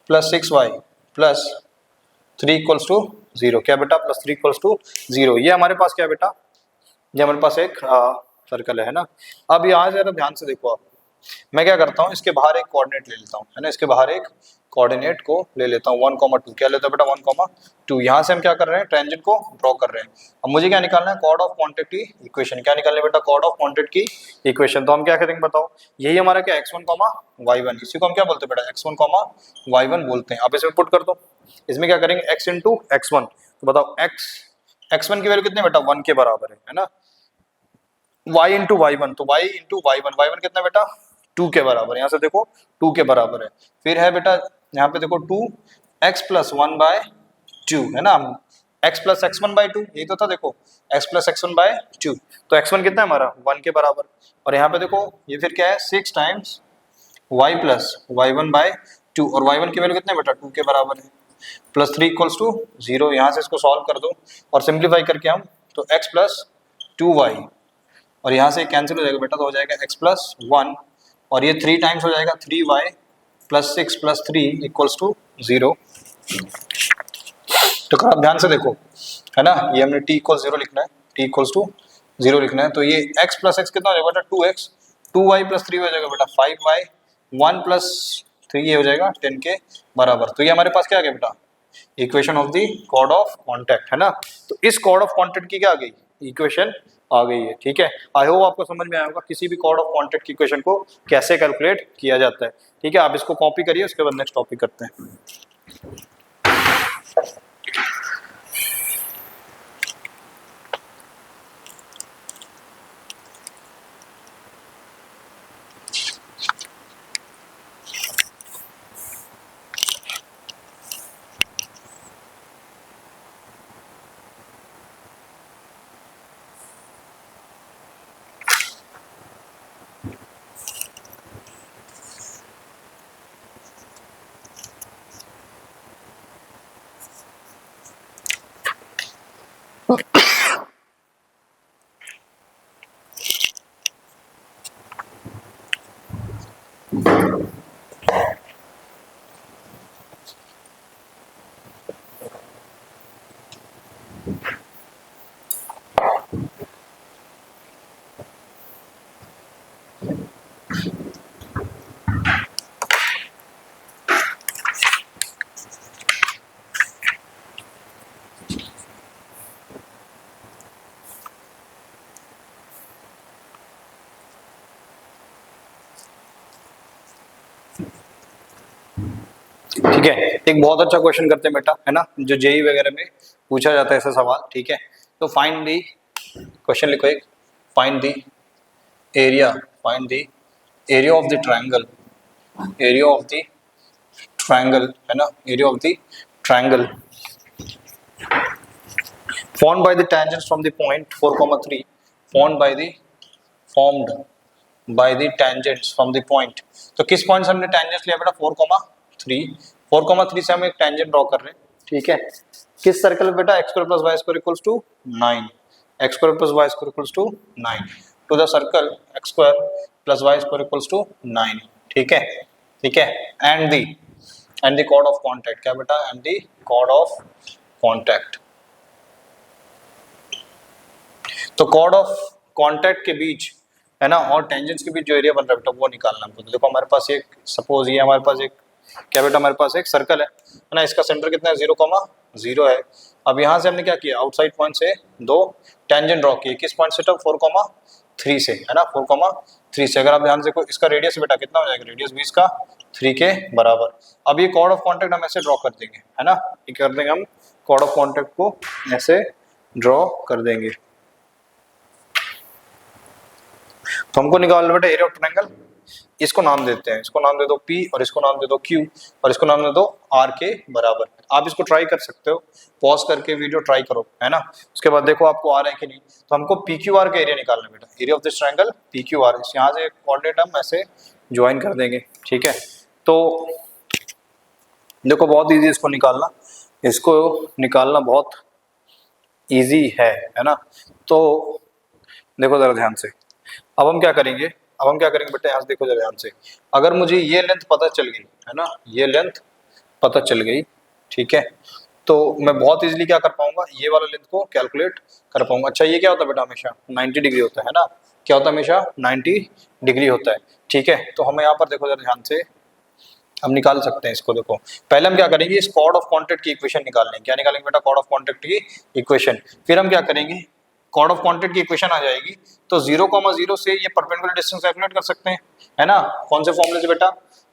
+ 6y + 3 इक्वल्स टू 0। क्या बेटा, +3 इक्वल्स टू 0। ये हमारे पास क्या बेटा, ये हमारे पास एक सर्कल है ना। अब यहाँ से जरा ध्यान से देखो आप, मैं क्या करता हूँ, इसके बाहर एक कोऑर्डिनेट ले लेता हूँ, है ना, इसके बाहर एक कोऑर्डिनेट को ले लेता हूँ 1,2। क्या लेता है बेटा 1,2। यहाँ से हम क्या कर रहे हैं, टेंजेंट को ड्रॉ कर रहे हैं। अब मुझे क्या निकालना है, कॉर्ड ऑफ कॉन्टैक्ट की इक्वेशन। क्या निकालना है बेटा, कॉर्ड ऑफ कॉन्टैक्ट की इक्वेशन। तो हम क्या करेंगे बताओ, यही हमारा क्या x1, y1, इसी को हम क्या बोलते हैं बेटा x1, y1 बोलते हैं। अब इसमें पुट कर दो, इसमें क्या करेंगे x इंटू x1। तो बताओ x1 की वैल्यू कितनी बेटा 1 के बराबर है ना, y इंटू y1, तो y इंटू y1 कितना बेटा 2 के बराबर है। यहाँ से देखो 2 के बराबर है। फिर है बेटा यहाँ पे देखो 2x प्लस 1/2 है ना, x प्लस x1/2 यही तो था, देखो x प्लस x1/2। तो x1 कितना है हमारा 1 के बराबर। और यहाँ पे देखो ये फिर क्या है 6 टाइम्स y प्लस y1/2, और y1 की वैल्यू कितने बेटा 2 के बराबर है। Plus 3 equals to 0। यहाँ से इसको सॉल्व कर दो और सिंप्लीफाई करके हम, तो x प्लस 2y, और यहाँ से कैंसिल हो जाएगा बेटा, तो हो जाएगा x प्लस 1, और ये 3 टाइम्स हो जाएगा 3y plus 6 plus 3 equals to 0। तो आप ध्यान से देखो, है ना, ये हमने t इक्वल 0 लिखना है, t इक्वल्स टू 0 लिखना है। तो ये x प्लस x कितना हो जाएगा बेटा 2x, 2y प्लस 3 हो जाएगा बेटा 5y, 1 प्लस 3 ये हो जाएगा 10 के बराबर। तो ये हमारे पास क्या आ गया बेटा, equation of the chord of contact, है ना। तो इस कॉर्ड ऑफ कॉन्टैक्ट की क्या आ गई, इक्वेशन आ गई है। ठीक है, आई होप आपको समझ में आया होगा किसी भी कॉर्ड ऑफ कॉन्टैक्ट की इक्वेशन को कैसे कैलकुलेट किया जाता है। ठीक है, आप इसको कॉपी करिए, उसके बाद नेक्स्ट टॉपिक करते हैं। ठीक है, एक बहुत अच्छा क्वेश्चन करते हैं बेटा, है ना, जो जेई वगैरह में पूछा जाता है ऐसा सवाल। ठीक है, तो फाइंड दी, क्वेश्चन लिखो एक, find the area, find the area of the triangle, area of the triangle, है ना, area of the triangle formed by the tangents from the point 4,3, formed by the formed by the tangents from the point। तो किस point से हमने tangents लिया बेटा 4,3, 4,3 से हम एक टेंजेंट ड्रॉ कर रहे हैं। ठीक है, किस सर्कल में बेटा, x² + y² = 9, x² + y² = 9 to the circle x² + y² = 9। ठीक है, ठीक है, and the chord of contact, क्या बेटा, and the chord of contact. तो कॉर्ड ऑफ कॉन्टैक्ट के बीच, है ना, और टेंजेंट्स के बीच जो एरिया बन रहा है बेटा वो निकालना हमको। तो देखो हमारे पास एक, सपोज ये हमारे पास एक, क्या बेटा, हमारे पास एक सर्कल है ना, इसका सेंटर कितना है 0,0 है। अब यहाँ से हमने क्या किया, आउटसाइड पॉइंट से 2 टेंजेंट ड्रॉ किए, किस पॉइंट से, 4,3 से, है ना, 4,3 से। अगर आप ध्यान से देखो, इसका रेडियस बेटा कितना हो जाएगा, रेडियस भी इसका 3 के बराबर। अब ये कॉर्ड ऑफ कॉन्टैक्ट हम ऐसे ड्रॉ कर देंगे, है ना, ये कर देंगे हम, कॉर्ड ऑफ कॉन्टैक्ट को ऐसे ड्रॉ कर देंगे। तो हमको निकालना बेटा एरिया ऑफ ट्रायंगल, इसको नाम देते हैं, इसको नाम दे दो P, और इसको नाम दे दो Q, और इसको नाम दे दो R के बराबर। आप इसको ट्राई कर सकते हो, पॉज करके वीडियो ट्राई करो, है ना, उसके बाद देखो आपको आ रहा है कि नहीं। तो हमको PQR का एरिया निकालना बेटा, area of this triangle PQR। यहाँ से कोऑर्डिनेट हम ऐसे ज्वाइन कर देंगे। ठीक है, तो देखो बहुत ईजी इसको निकालना, इसको निकालना बहुत ईजी है ना। तो देखो जरा ध्यान से, अब हम क्या करेंगे, बेटा, यहाँ से देखो जरा ध्यान से। अगर मुझे ये लेंथ पता चल गई, है ना, ये लेंथ पता चल गई, ठीक है, तो मैं बहुत इजीली क्या कर पाऊंगा, ये वाला लेंथ को कैलकुलेट कर पाऊंगा। अच्छा ये क्या होता है बेटा, हमेशा 90 डिग्री होता है ना, क्या होता है हमेशा 90 डिग्री होता है। ठीक है, तो हमें यहाँ पर देखो जरा ध्यान से, हम निकाल सकते हैं इसको। देखो पहले हम क्या करेंगे, इस कॉर्ड ऑफ कॉन्टैक्ट की इक्वेशन निकालेंगे। क्या निकालेंगे बेटा, कॉर्ड ऑफ कॉन्टैक्ट की इक्वेशन। फिर हम क्या करेंगे, कॉर्ड ऑफ कॉन्टैक्ट की इक्वेशन आ जाएगी तो 0,0 से ये परपेंडिकुलर डिस्टेंस कैलकुलेट कर सकते हैं, है ना। कौन से फॉर्मूले से बेटा,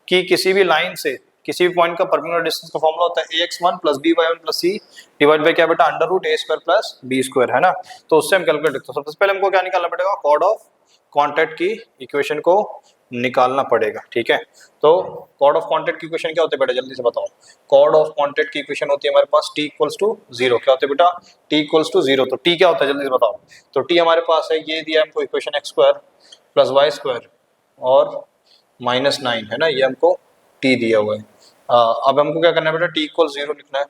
कि किसी भी लाइन से किसी भी पॉइंट का परपेंडिकुलर डिस्टेंस का फॉर्मूला होता है ax1 + by1 + c divide by क्या बेटा, √a² + b², है ना। तो उससे हम कैलकुलेट करते हैं। सबसे पहले हमको क्या निकालना पड़ेगा, कॉर्ड ऑफ कॉन्टैक्ट की इक्वेशन को निकालना पड़ेगा। ठीक है, तो कॉर्ड ऑफ कॉन्टैक्ट की इक्वेशन क्या होती है बेटा, जल्दी से बताओ। कॉर्ड ऑफ कॉन्टैक्ट की इक्वेशन होती है हमारे पास t = 0। क्या होता है बेटा, t = 0। तो t क्या होता है जल्दी से बताओ। तो t हमारे पास है, ये दिया हमको इक्वेशन x² + y² और -9, है ना, ये हमको t दिया हुआ है। अब हमको क्या करना है बेटा, t = 0 लिखना है।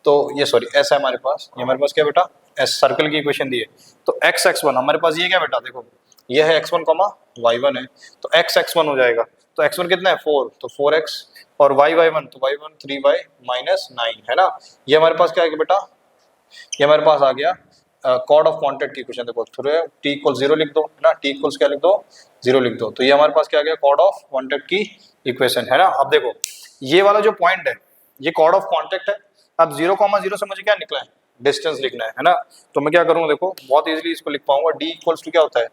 तो ये सॉरी s है हमारे पास, ये हमारे पास क्या बेटा, s सर्कल की इक्वेशन दी है। तो x1 हमारे पास ये क्या बेटा, देखो ये है x1, y1 है, तो x1 हो जाएगा। तो x1 कितना है 4, तो 4x, और y1 तो y1 3y - 9, है ना। ये हमारे पास क्या है बेटा, ये हमारे पास आ गया कॉर्ड ऑफ कॉन्टैक्ट की इक्वेशन। देखो थोड़े t = 0 लिख दो, है ना, t = क्या लिख दो, 0 लिख दो। तो ये हमारे पास क्या आ गया, कॉर्ड ऑफ कॉन्टैक्ट की इक्वेशन, है ना। अब देखो ये वाला जो पॉइंट है ये कॉर्ड ऑफ कॉन्टैक्ट है। अब 0,0 से मुझे क्या निकला है, डिस्टेंस लिखना है ना। तो मैं क्या करूंगा, देखो बहुत इजीली इसको लिख पाऊंगा, d = क्या होता है,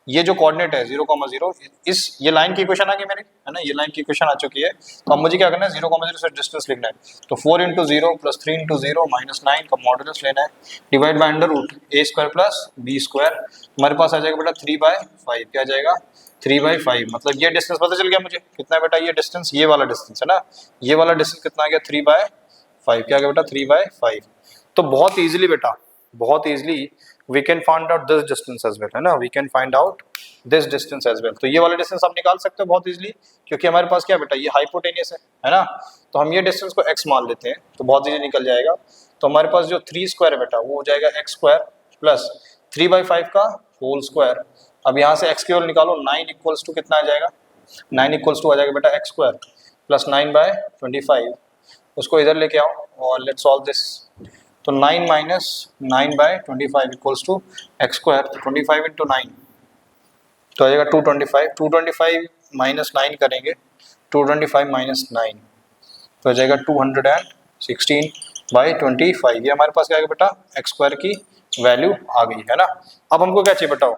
ये जो कोऑर्डिनेट है 0,0, इस ये लाइन की इक्वेशन आ गई मेरी, है ना, ये लाइन की इक्वेशन आ चुकी है। तो अब मुझे क्या करना है, 0,0 से डिस्टेंस लिखना है। तो 4 × 0 + 3 × 0 -9 का मॉडुलस लेना है, डिवाइड बाय √a² + b²। हमारे पास आ जाएगा बेटा 3/5। क्या आ जाएगा, 3/5। मतलब ये डिस्टेंस पता चल गया मुझे कितना है बेटा, ये डिस्टेंस, ये वाला डिस्टेंस, है ना, ये वाला डिस्टेंस कितना आ गया, 3/5। क्या आ गया बेटा, 3/5। तो बहुत इजीली बेटा, बहुत easily we can find out this distance as well, है ना, we can find out this distance as well। तो ये वाला डिस्टेंस आप निकाल सकते हो बहुत इजीली, क्योंकि हमारे पास क्या बेटा, ये हाइपोटेनियस है ना। तो हम ये डिस्टेंस को x मान लेते हैं, तो बहुत इजीली निकल जाएगा। तो हमारे पास जो 3² है बेटा, वो हो जाएगा x² + 3/5 का होल स्क्वायर। अब यहाँ से x की वैल्यू निकालो, 9 = कितना आ जाएगा, 9 = आ जाएगा बेटा x² + 9/25। उसको इधर लेके आओ और लेट्स सॉल्व दिस। तो 9 - 9/25 = x²। तो 25 × 9 तो आ जाएगा 225। 225 - 9 करेंगे, 225 - 9 तो आ जाएगा 216/25। ये हमारे पास क्या आएगा बेटा, x² की वैल्यू आ गई, है ना। अब हमको क्या चाहिए बताओ,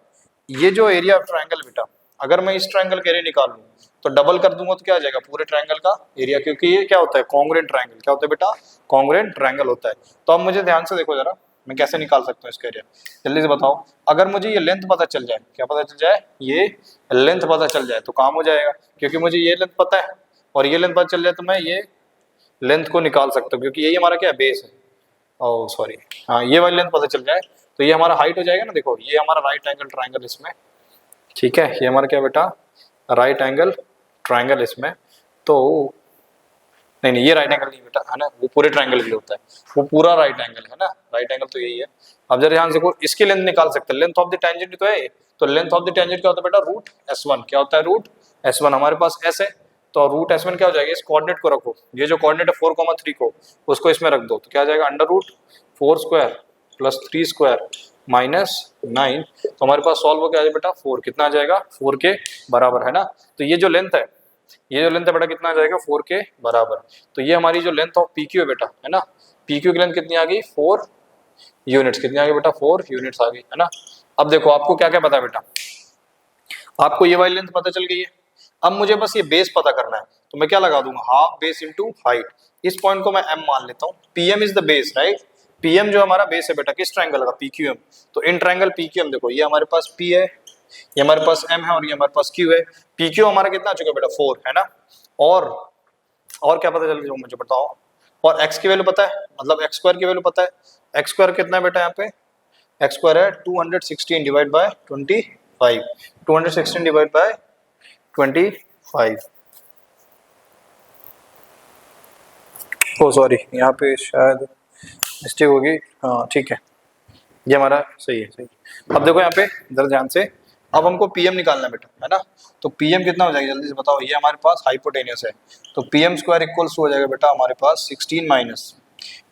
ये जो एरिया ऑफ ट्रायंगल बेटा, अगर मैं इस ट्रायंगल का एरिया निकाल लूँ तो डबल कर दूंगा तो क्या आ जाएगा, पूरे ट्रायंगल का एरिया, क्योंकि ये क्या होता है, कॉन्ग्रुएंट ट्रायंगल। क्या होता है बेटा, कॉन्ग्रुएंट ट्रायंगल होता है। तो अब मुझे ध्यान से देखो जरा, मैं कैसे निकाल सकता हूँ इसका एरिया, जल्दी से बताओ। अगर मुझे ये लेंथ पता चल जाए, क्या पता चल जाए, ये लेंथ पता चल जाए तो काम हो जाएगा, क्योंकि मुझे ये लेंथ पता है और ये लेंथ पता चल जाए तो मैं ये लेंथ को निकाल सकता हूँ, क्योंकि यही हमारा क्या बेस है। ओह सॉरी, हाँ ये वाली लेंथ पता चल जाए तो ये हमारा हाइट हो जाएगा ना। देखो ये हमारा राइट एंगल ट्रायंगल इसमें, ठीक है, ये हमारा क्या बेटा, राइट एंगल ट्रायंगल इसमें। तो नहीं, ये राइट एंगल नहीं बेटा, है ना, वो पूरे ट्रायंगल के लिए होता है, वो पूरा राइट एंगल है ना, राइट एंगल तो यही है। अब जरा ध्यान से देखो, इसकी लेंथ निकाल सकते हैं, लेंथ ऑफ द टेंजेंट तो है। तो लेंथ ऑफ द टेंजेंट क्या होता है बेटा, √S1। क्या होता है, √S1। हमारे पास S है तो √S1 क्या हो जाएगा, इस कोऑर्डिनेट को रखो, ये जो कोऑर्डिनेट है 4,3 को, उसको इसमें रख दो तो क्या आ जाएगा, √4² + 3² - 9। तो हमारे पास सॉल्व हो गया बेटा 4, कितना आ जाएगा, 4 के बराबर, है ना। तो ये जो लेंथ है, ये जो लेंथ है बेटा कितना आ जाएगा, 4 के बराबर। तो ये हमारी जो लेंथ ऑफ PQ है बेटा, है ना, PQ की लेंथ कितनी आ गई, 4 यूनिट्स। कितनी आ गई बेटा, 4 यूनिट्स आ गई, है ना। अब देखो आपको क्या क्या पता है बेटा, आपको ये वाली लेंथ पता चल गई है। अब मुझे बस ये बेस पता करना है, तो मैं क्या लगा दूंगा, हाफ बेस इंटू हाइट। इस पॉइंट को मैं m मान लेता हूँ, PM is the base, right. PM जो हमारा बेस है बेटा, किस ट्रायंगल का, PQM। तो इन ट्रायंगल PQM देखो, ये हमारे पास P है, ये हमारे पास M है और ये हमारे पास Q है। PQ हमारा कितना आ चुका है बेटा, 4, है ना। और क्या पता चल गया मुझे बताओ, और x की वैल्यू पता है, मतलब x² की वैल्यू पता है। x² कितना है बेटा, यहाँ पे x² है 216 divide by 25, 216 divide by 25। Oh sorry, यहाँ पे शायद मिस्टेक होगी, हाँ ठीक है, ये हमारा सही है, सही। अब देखो यहाँ पे इधर ध्यान से, अब हमको PM निकालना है बेटा, है ना। तो PM कितना हो जाएगा, जल्दी से बताओ। ये हमारे पास हाइपोटेनियस है, तो PM² = हो जाएगा बेटा हमारे पास 16 -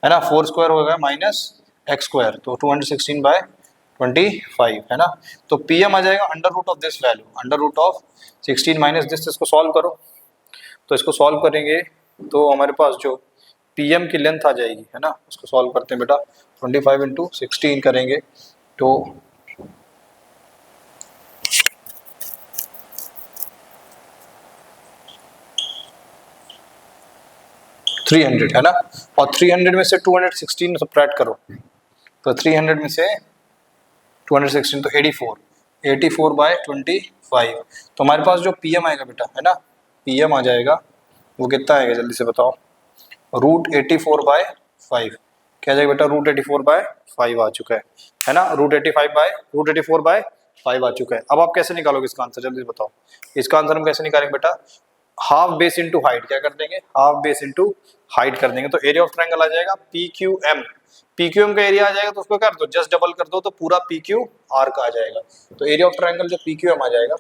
है ना, 4 स्क्वायर हो गया माइनस एक्स स्क्वायर, तो 216/25 है ना। तो पीएम आ जाएगा under root of this value, under root of 16 minus this, इसको सॉल्व करो। तो इसको सॉल्व करेंगे तो हमारे पास जो पीएम की लेंथ आ जाएगी, है ना, उसको सॉल्व करते हैं बेटा। 25 इंटू 16 करेंगे तो 300 है ना, और 300 में से 216 सब्ट्रैक्ट करो, तो 300 में से 216 तो 84/25। तो हमारे पास जो पीएम आएगा बेटा, है ना, पीएम आ जाएगा, वो कितना आएगा जल्दी से बताओ, √84/5। क्या जाएगा बेटा, √84/5 आ चुका है ना, √84/5 आ चुका है। अब आप कैसे निकालोगे इसका आंसर, जल्दी से बताओ। इसका आंसर हम कैसे निकालेंगे बेटा, हाफ बेस इंटू हाइट, क्या कर देंगे, हाफ बेस इंटू हाइट कर देंगे। तो एरिया ऑफ ट्रायंगल आ जाएगा PQM, PQM का एरिया आ जाएगा तो उसको कर दो, जस्ट डबल कर दो तो पूरा PQR का आ जाएगा। तो एरिया ऑफ ट्रायंगल जो PQM आ जाएगा,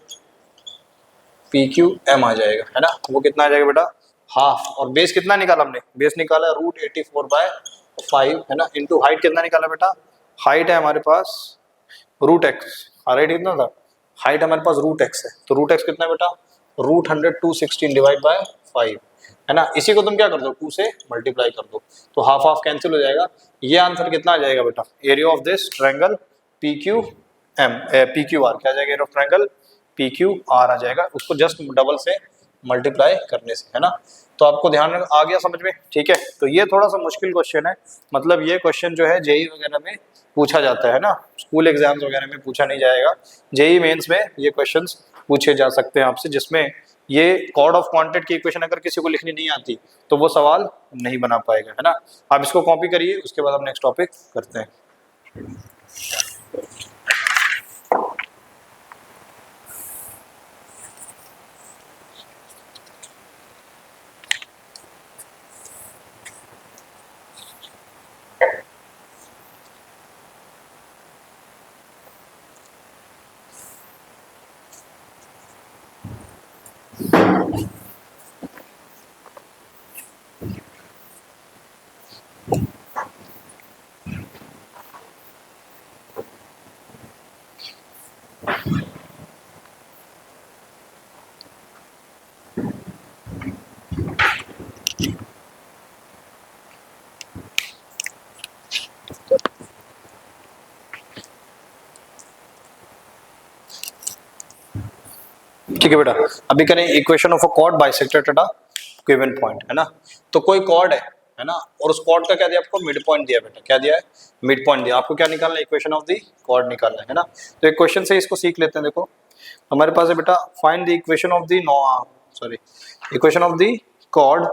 PQM आ जाएगा, है ना, वो कितना आ जाएगा बेटा, हाफ। और बेस कितना निकाला हमने, बेस निकाला √84/5 है ना, इंटू हाइट कितना निकाला बेटा, हाइट है हमारे पास √x, हाइट कितना था, हाइट हमारे पास √x है, तो √x कितना है बेटा, √100/216 है ना। इसी को तुम क्या कर दो, 2 से मल्टीप्लाई कर दो, तो हाफ हाफ कैंसिल हो जाएगा। ये आंसर कितना आ जाएगा बेटा, area of this triangle PQR, क्या आ जाएगा, एरिया ऑफ ट्रायंगल PQR आ जाएगा, उसको जस्ट डबल से मल्टीप्लाई करने से, है ना। तो आपको ध्यान आ गया समझ में, ठीक है। तो ये थोड़ा सा मुश्किल क्वेश्चन है, मतलब ये क्वेश्चन जो है जेई वगैरह में पूछा जाता है ना, स्कूल एग्जाम्स वगैरह में पूछा नहीं जाएगा, जेई मेंस में ये क्वेश्चंस पूछे जा सकते हैं आपसे, जिसमें ये कॉर्ड ऑफ क्वांटिटी की इक्वेशन अगर किसी को लिखनी नहीं आती तो वो सवाल नहीं बना पाएगा, है ना। आप इसको कॉपी करिए, उसके बाद हम नेक्स्ट टॉपिक करते हैं। ठीक है बेटा, अभी करें equation of a cord bisector at a given point, है ना। तो कोई कॉर्ड है ना, और उस कॉर्ड का क्या दिया आपको, मिड पॉइंट दिया बेटा, क्या दिया है, मिड पॉइंट दिया। आपको क्या निकालना है, इक्वेशन ऑफ द कॉर्ड निकालना है ना। तो एक क्वेश्चन से इसको सीख लेते हैं। देखो हमारे पास है बेटा, find the equation of the equation of the chord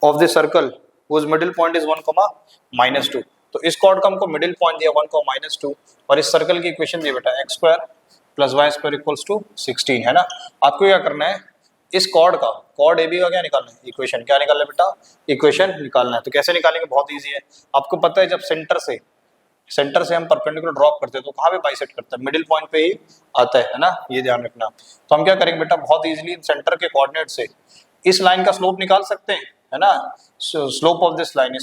of the circle whose middle point is 1, -2। तो इस कॉर्ड का हमको मिडिल पॉइंट दिया 1, -2, और इस सर्कल की इक्वेशन दी बेटा x² + y² = 16, है ना। आपको क्या करना है, इस कॉर्ड का, कॉर्ड AB का क्या निकालना है, इक्वेशन, क्या निकालना है बेटा, इक्वेशन निकालना है। तो कैसे निकालेंगे, बहुत इजी है। आपको पता है जब सेंटर से हम परपेंडिकुलर ड्रॉप करते हैं तो कहाँ पे बाइसेक्ट करता है, मिडिल पॉइंट पे ही आता है ना, ये ध्यान रखना। तो हम क्या करेंगे बेटा, बहुत इजीली सेंटर के कोऑर्डिनेट से इस लाइन का स्लोप निकाल सकते हैं, है ना। स्लोप ऑफ दिस लाइन,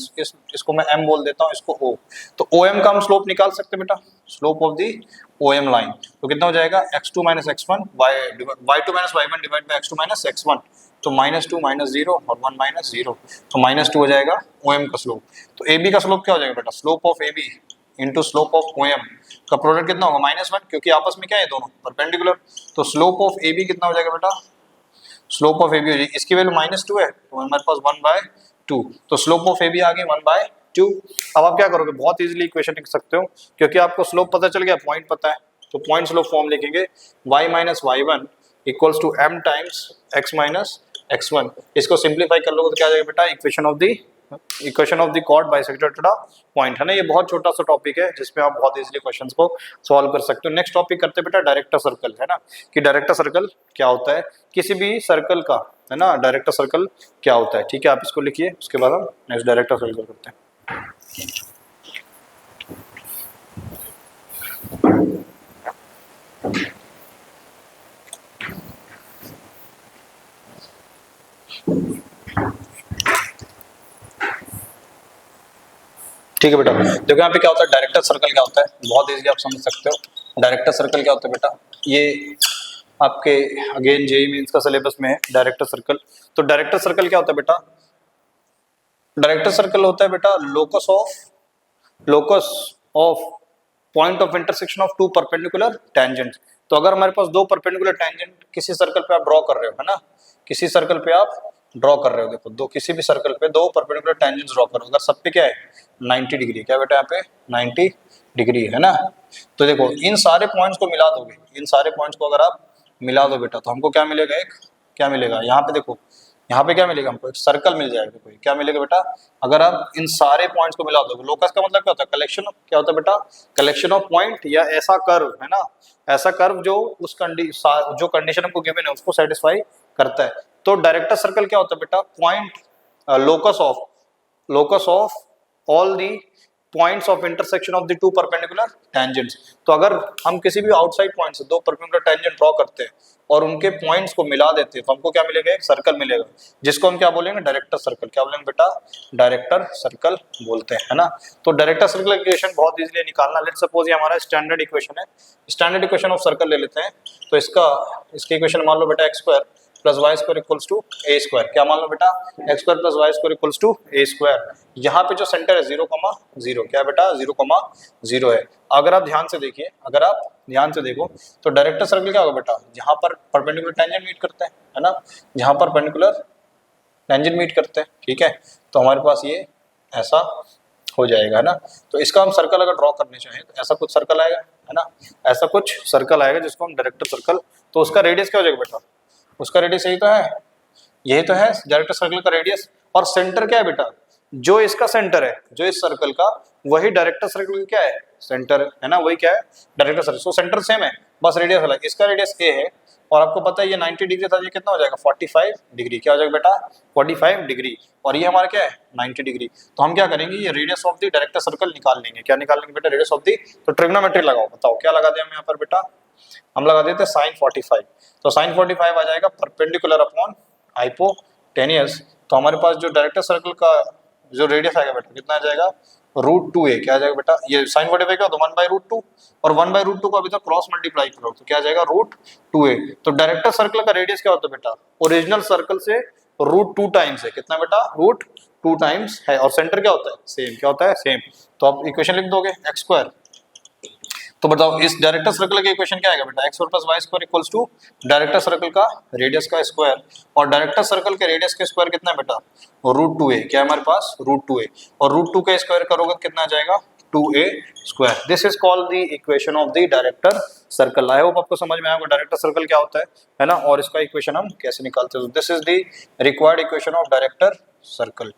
इसको मैं m बोल देता हूँ, इसको o। तो OM का हम स्लोप निकाल सकते हैं बेटा, slope of the OM line. तो कितना हो जाएगा, x2 - x1 y2 - y1 divide by x2 - x1। तो -2 - 0 और 1 - 0, तो -2 हो जाएगा OM का स्लोप। तो AB का स्लोप क्या हो जाएगा बेटा, slope of AB into slope of OM का प्रोडक्ट कितना होगा, -1, क्योंकि आपस में क्या है, दोनों परपेंडिकुलर। तो स्लोप ऑफ AB कितना हो जाएगा बेटा, स्लोप ऑफ AB हो जाएगी, इसकी वैल्यू -2 है तो हमारे पास 1/2। तो स्लोप ऑफ AB आ गई 1/2। अब आप क्या करोगे, बहुत इजीली इक्वेशन लिख सकते हो, क्योंकि आपको स्लोप पता चल गया, पॉइंट पता है, तो पॉइंट स्लोप फॉर्म लिखेंगे y - y1 = m times x - x1। इसको सिंप्लीफाई कर लोगे तो क्या आ जाएगा बेटा, equation of the chord bisector at a point, है ना। ये बहुत छोटा सा टॉपिक है जिसमें आप बहुत इजीली क्वेश्चंस को सॉल्व कर सकते हो। नेक्स्ट टॉपिक करते हैं बेटा डायरेक्टर सर्कल, है ना, कि डायरेक्टर सर्कल क्या होता है, किसी भी सर्कल का, है ना, डायरेक्टर सर्कल क्या होता है। ठीक है, आप इसको लिखिए, उसके बाद हम नेक्स्ट डायरेक्टर सर्कल करते हैं। ठीक है बेटा, देखो यहाँ पे क्या होता है, डायरेक्टर सर्कल क्या होता है, बहुत इजीली आप समझ सकते हो। डायरेक्टर सर्कल क्या होता है बेटा, ये आपके अगेन जेईई मेंस का सिलेबस में है डायरेक्टर सर्कल। तो डायरेक्टर सर्कल क्या होता है बेटा, डायरेक्टर सर्कल होता है बेटा locus of point of intersection of two perpendicular tangents. तो अगर हमारे पास दो परपेंडिकुलर टेंजेंट किसी सर्कल पे आप ड्रॉ कर रहे हो, है ना, किसी सर्कल पे आप ड्रॉ कर रहे हो, देखो दो किसी भी सर्कल पे दो परपेंडिकुलर टेंजेंट्स ड्रॉ करो, अगर सब पे क्या है 90 डिग्री, क्या बेटा यहाँ पे 90 डिग्री है ना। तो देखो इन सारे पॉइंट्स को मिला दोगे, इन सारे पॉइंट्स को अगर आप मिला दो बेटा, तो हमको क्या मिलेगा, एक क्या मिलेगा यहाँ पे, देखो यहाँ पे क्या मिलेगा हमको, एक सर्कल मिल जाएगा। देखो क्या मिलेगा बेटा, अगर आप इन सारे पॉइंट्स को मिला दोगे, लोकस का मतलब क्या होता है, कलेक्शन ऑफ, क्या होता है बेटा, कलेक्शन ऑफ पॉइंट या ऐसा कर्व, है ना, ऐसा कर्व जो उस जो कंडीशन हमको गिवन है उसको सेटिस्फाई करता है। तो डायरेक्टर सर्कल क्या होता है बेटा, point locus of all the points of intersection of the two perpendicular tangents. तो अगर हम किसी भी आउटसाइड पॉइंट से दो परपेंडिकुलर टेंजेंट ड्रॉ करते हैं और उनके पॉइंट्स को मिला देते हैं, तो हमको क्या मिलेगा, एक सर्कल मिलेगा, जिसको हम क्या बोलेंगे, डायरेक्टर सर्कल। क्या बोलेंगे बेटा, डायरेक्टर सर्कल बोलते हैं, है ना। तो डायरेक्टर सर्कल इक्वेशन बहुत इजीली निकालना। लेट्स सपोज ये हमारा स्टैंडर्ड इक्वेशन है, स्टैंडर्ड इक्वेशन ऑफ सर्कल ले लेते हैं। तो इसकी इक्वेशन मान लो बेटा x square plus y square equals to a square. क्या मान लो बेटा, x square plus y square equals to a square. यहाँ पे जो सेंटर है 0,0, क्या बेटा 0,0 है। अगर आप ध्यान से देखिए, अगर आप ध्यान से देखो तो डायरेक्टर सर्कल क्या होगा बेटा, जहां पर परपेंडिकुलर टेंजेंट मीट करते हैं, है ना, जहां पर परपेंडिकुलर टेंजेंट मीट करते हैं, ठीक है, तो हमारे पास ये ऐसा हो जाएगा, है ना। तो इसका हम सर्कल अगर ड्रॉ करने चाहें तो ऐसा कुछ सर्कल आएगा, है ना, ऐसा कुछ सर्कल आएगा जिसको हम डायरेक्टर सर्कल। तो उसका रेडियस क्या हो जाएगा बेटा, उसका रेडियस यही तो है, यही तो है डायरेक्टर सर्कल का रेडियस। और सेंटर क्या है बेटा, जो इसका सेंटर है, जो इस सर्कल का, वही डायरेक्टर सर्कल का क्या है, सेंटर है ना, वही क्या है director circle. So centre same है, बस रेडियस अलग। इसका रेडियस ए है और आपको पता है ये 90 डिग्री था, ये कितना हो जाएगा 45 डिग्री। क्या हो जाएगा बेटा 45 डिग्री, और ये हमारा क्या है 90 डिग्री। तो हम क्या करेंगे, ये radius of the director circle निकाल लेंगे। क्या निकाल लेंगे बेटा, रेडियस ऑफ द। तो ट्रिग्नोमेट्री लगाओ, बताओ क्या लगा दें हम यहाँ पर बेटा, हम लगा देते हैं sin 45। तो sin 45 आ जाएगा परपेंडिकुलर अपॉन हाइपोटेनियस। तो हमारे पास जो डायरेक्टर सर्कल का जो रेडियस आएगा बेटा कितना आ जाएगा, √2a। क्या आ जाएगा बेटा, ये sin 45 का तो 1/√2, और 1/√2 को अभी तक क्रॉस मल्टीप्लाई करो तो क्या आ जाएगा √2a। तो डायरेक्टर सर्कल का रेडियस क्या होता है बेटा, ओरिजिनल सर्कल से √2 टाइम्स है। कितना बेटा, √2 टाइम्स है। और सेंटर क्या होता है, सेम। क्या होता है, सेम। तो आप इक्वेशन लिख दोगे एक्स स्क्वायर। तो बताओ इस डायरेक्टर सर्कल का इक्वेशन क्या आएगा बेटा, x square plus y square equals to director circle का रेडियस का स्क्वायर, और डायरेक्टर सर्कल के रेडियस के स्क्वायर कितना है बेटा, √2a। क्या है हमारे पास, √2a, और √2 का स्क्वायर करोगे कितना आ जाएगा 2a square. This is called the equation of the director circle. I hope आपको समझ में आएगा डायरेक्टर सर्कल क्या होता है ना, और इसका इक्वेशन हम कैसे निकालते हैं। This is the required equation of director circle,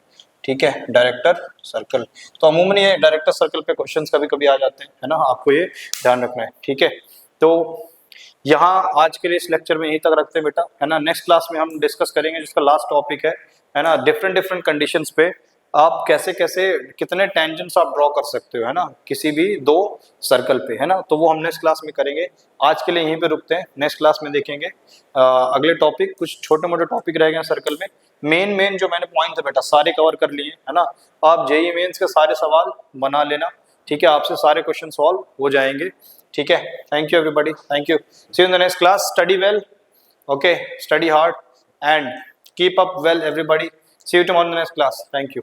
ठीक है, डायरेक्टर सर्कल। तो अमूमन ये डायरेक्टर सर्कल पे क्वेश्चंस कभी कभी आ जाते हैं, है ना, आपको ये ध्यान रखना है, ठीक है। तो यहाँ आज के लिए इस लेक्चर में यहीं तक रखते हैं बेटा, है ना। नेक्स्ट क्लास में हम डिस्कस करेंगे जिसका लास्ट टॉपिक है ना, डिफरेंट डिफरेंट कंडीशंस पे आप कैसे कैसे कितने टेंजेंट्स आप ड्रॉ कर सकते हो, है ना, किसी भी दो सर्कल पे, है ना। तो वो हम नेक्स्ट क्लास में करेंगे। आज के लिए यहीं पे रुकते हैं, नेक्स्ट क्लास में देखेंगे अगले टॉपिक। कुछ छोटे मोटे टॉपिक रह गए सर्कल में, मेन जो मैंने पॉइंट थे बेटा सारे कवर कर लिए, है ना। आप जेईई मेंस के सारे सवाल बना लेना, ठीक है, आपसे सारे क्वेश्चन सॉल्व हो जाएंगे, ठीक है। Thank you everybody, thank you, see you in the next class. Study well, okay, study hard and keep up well everybody. See you tomorrow in the next class, thank you.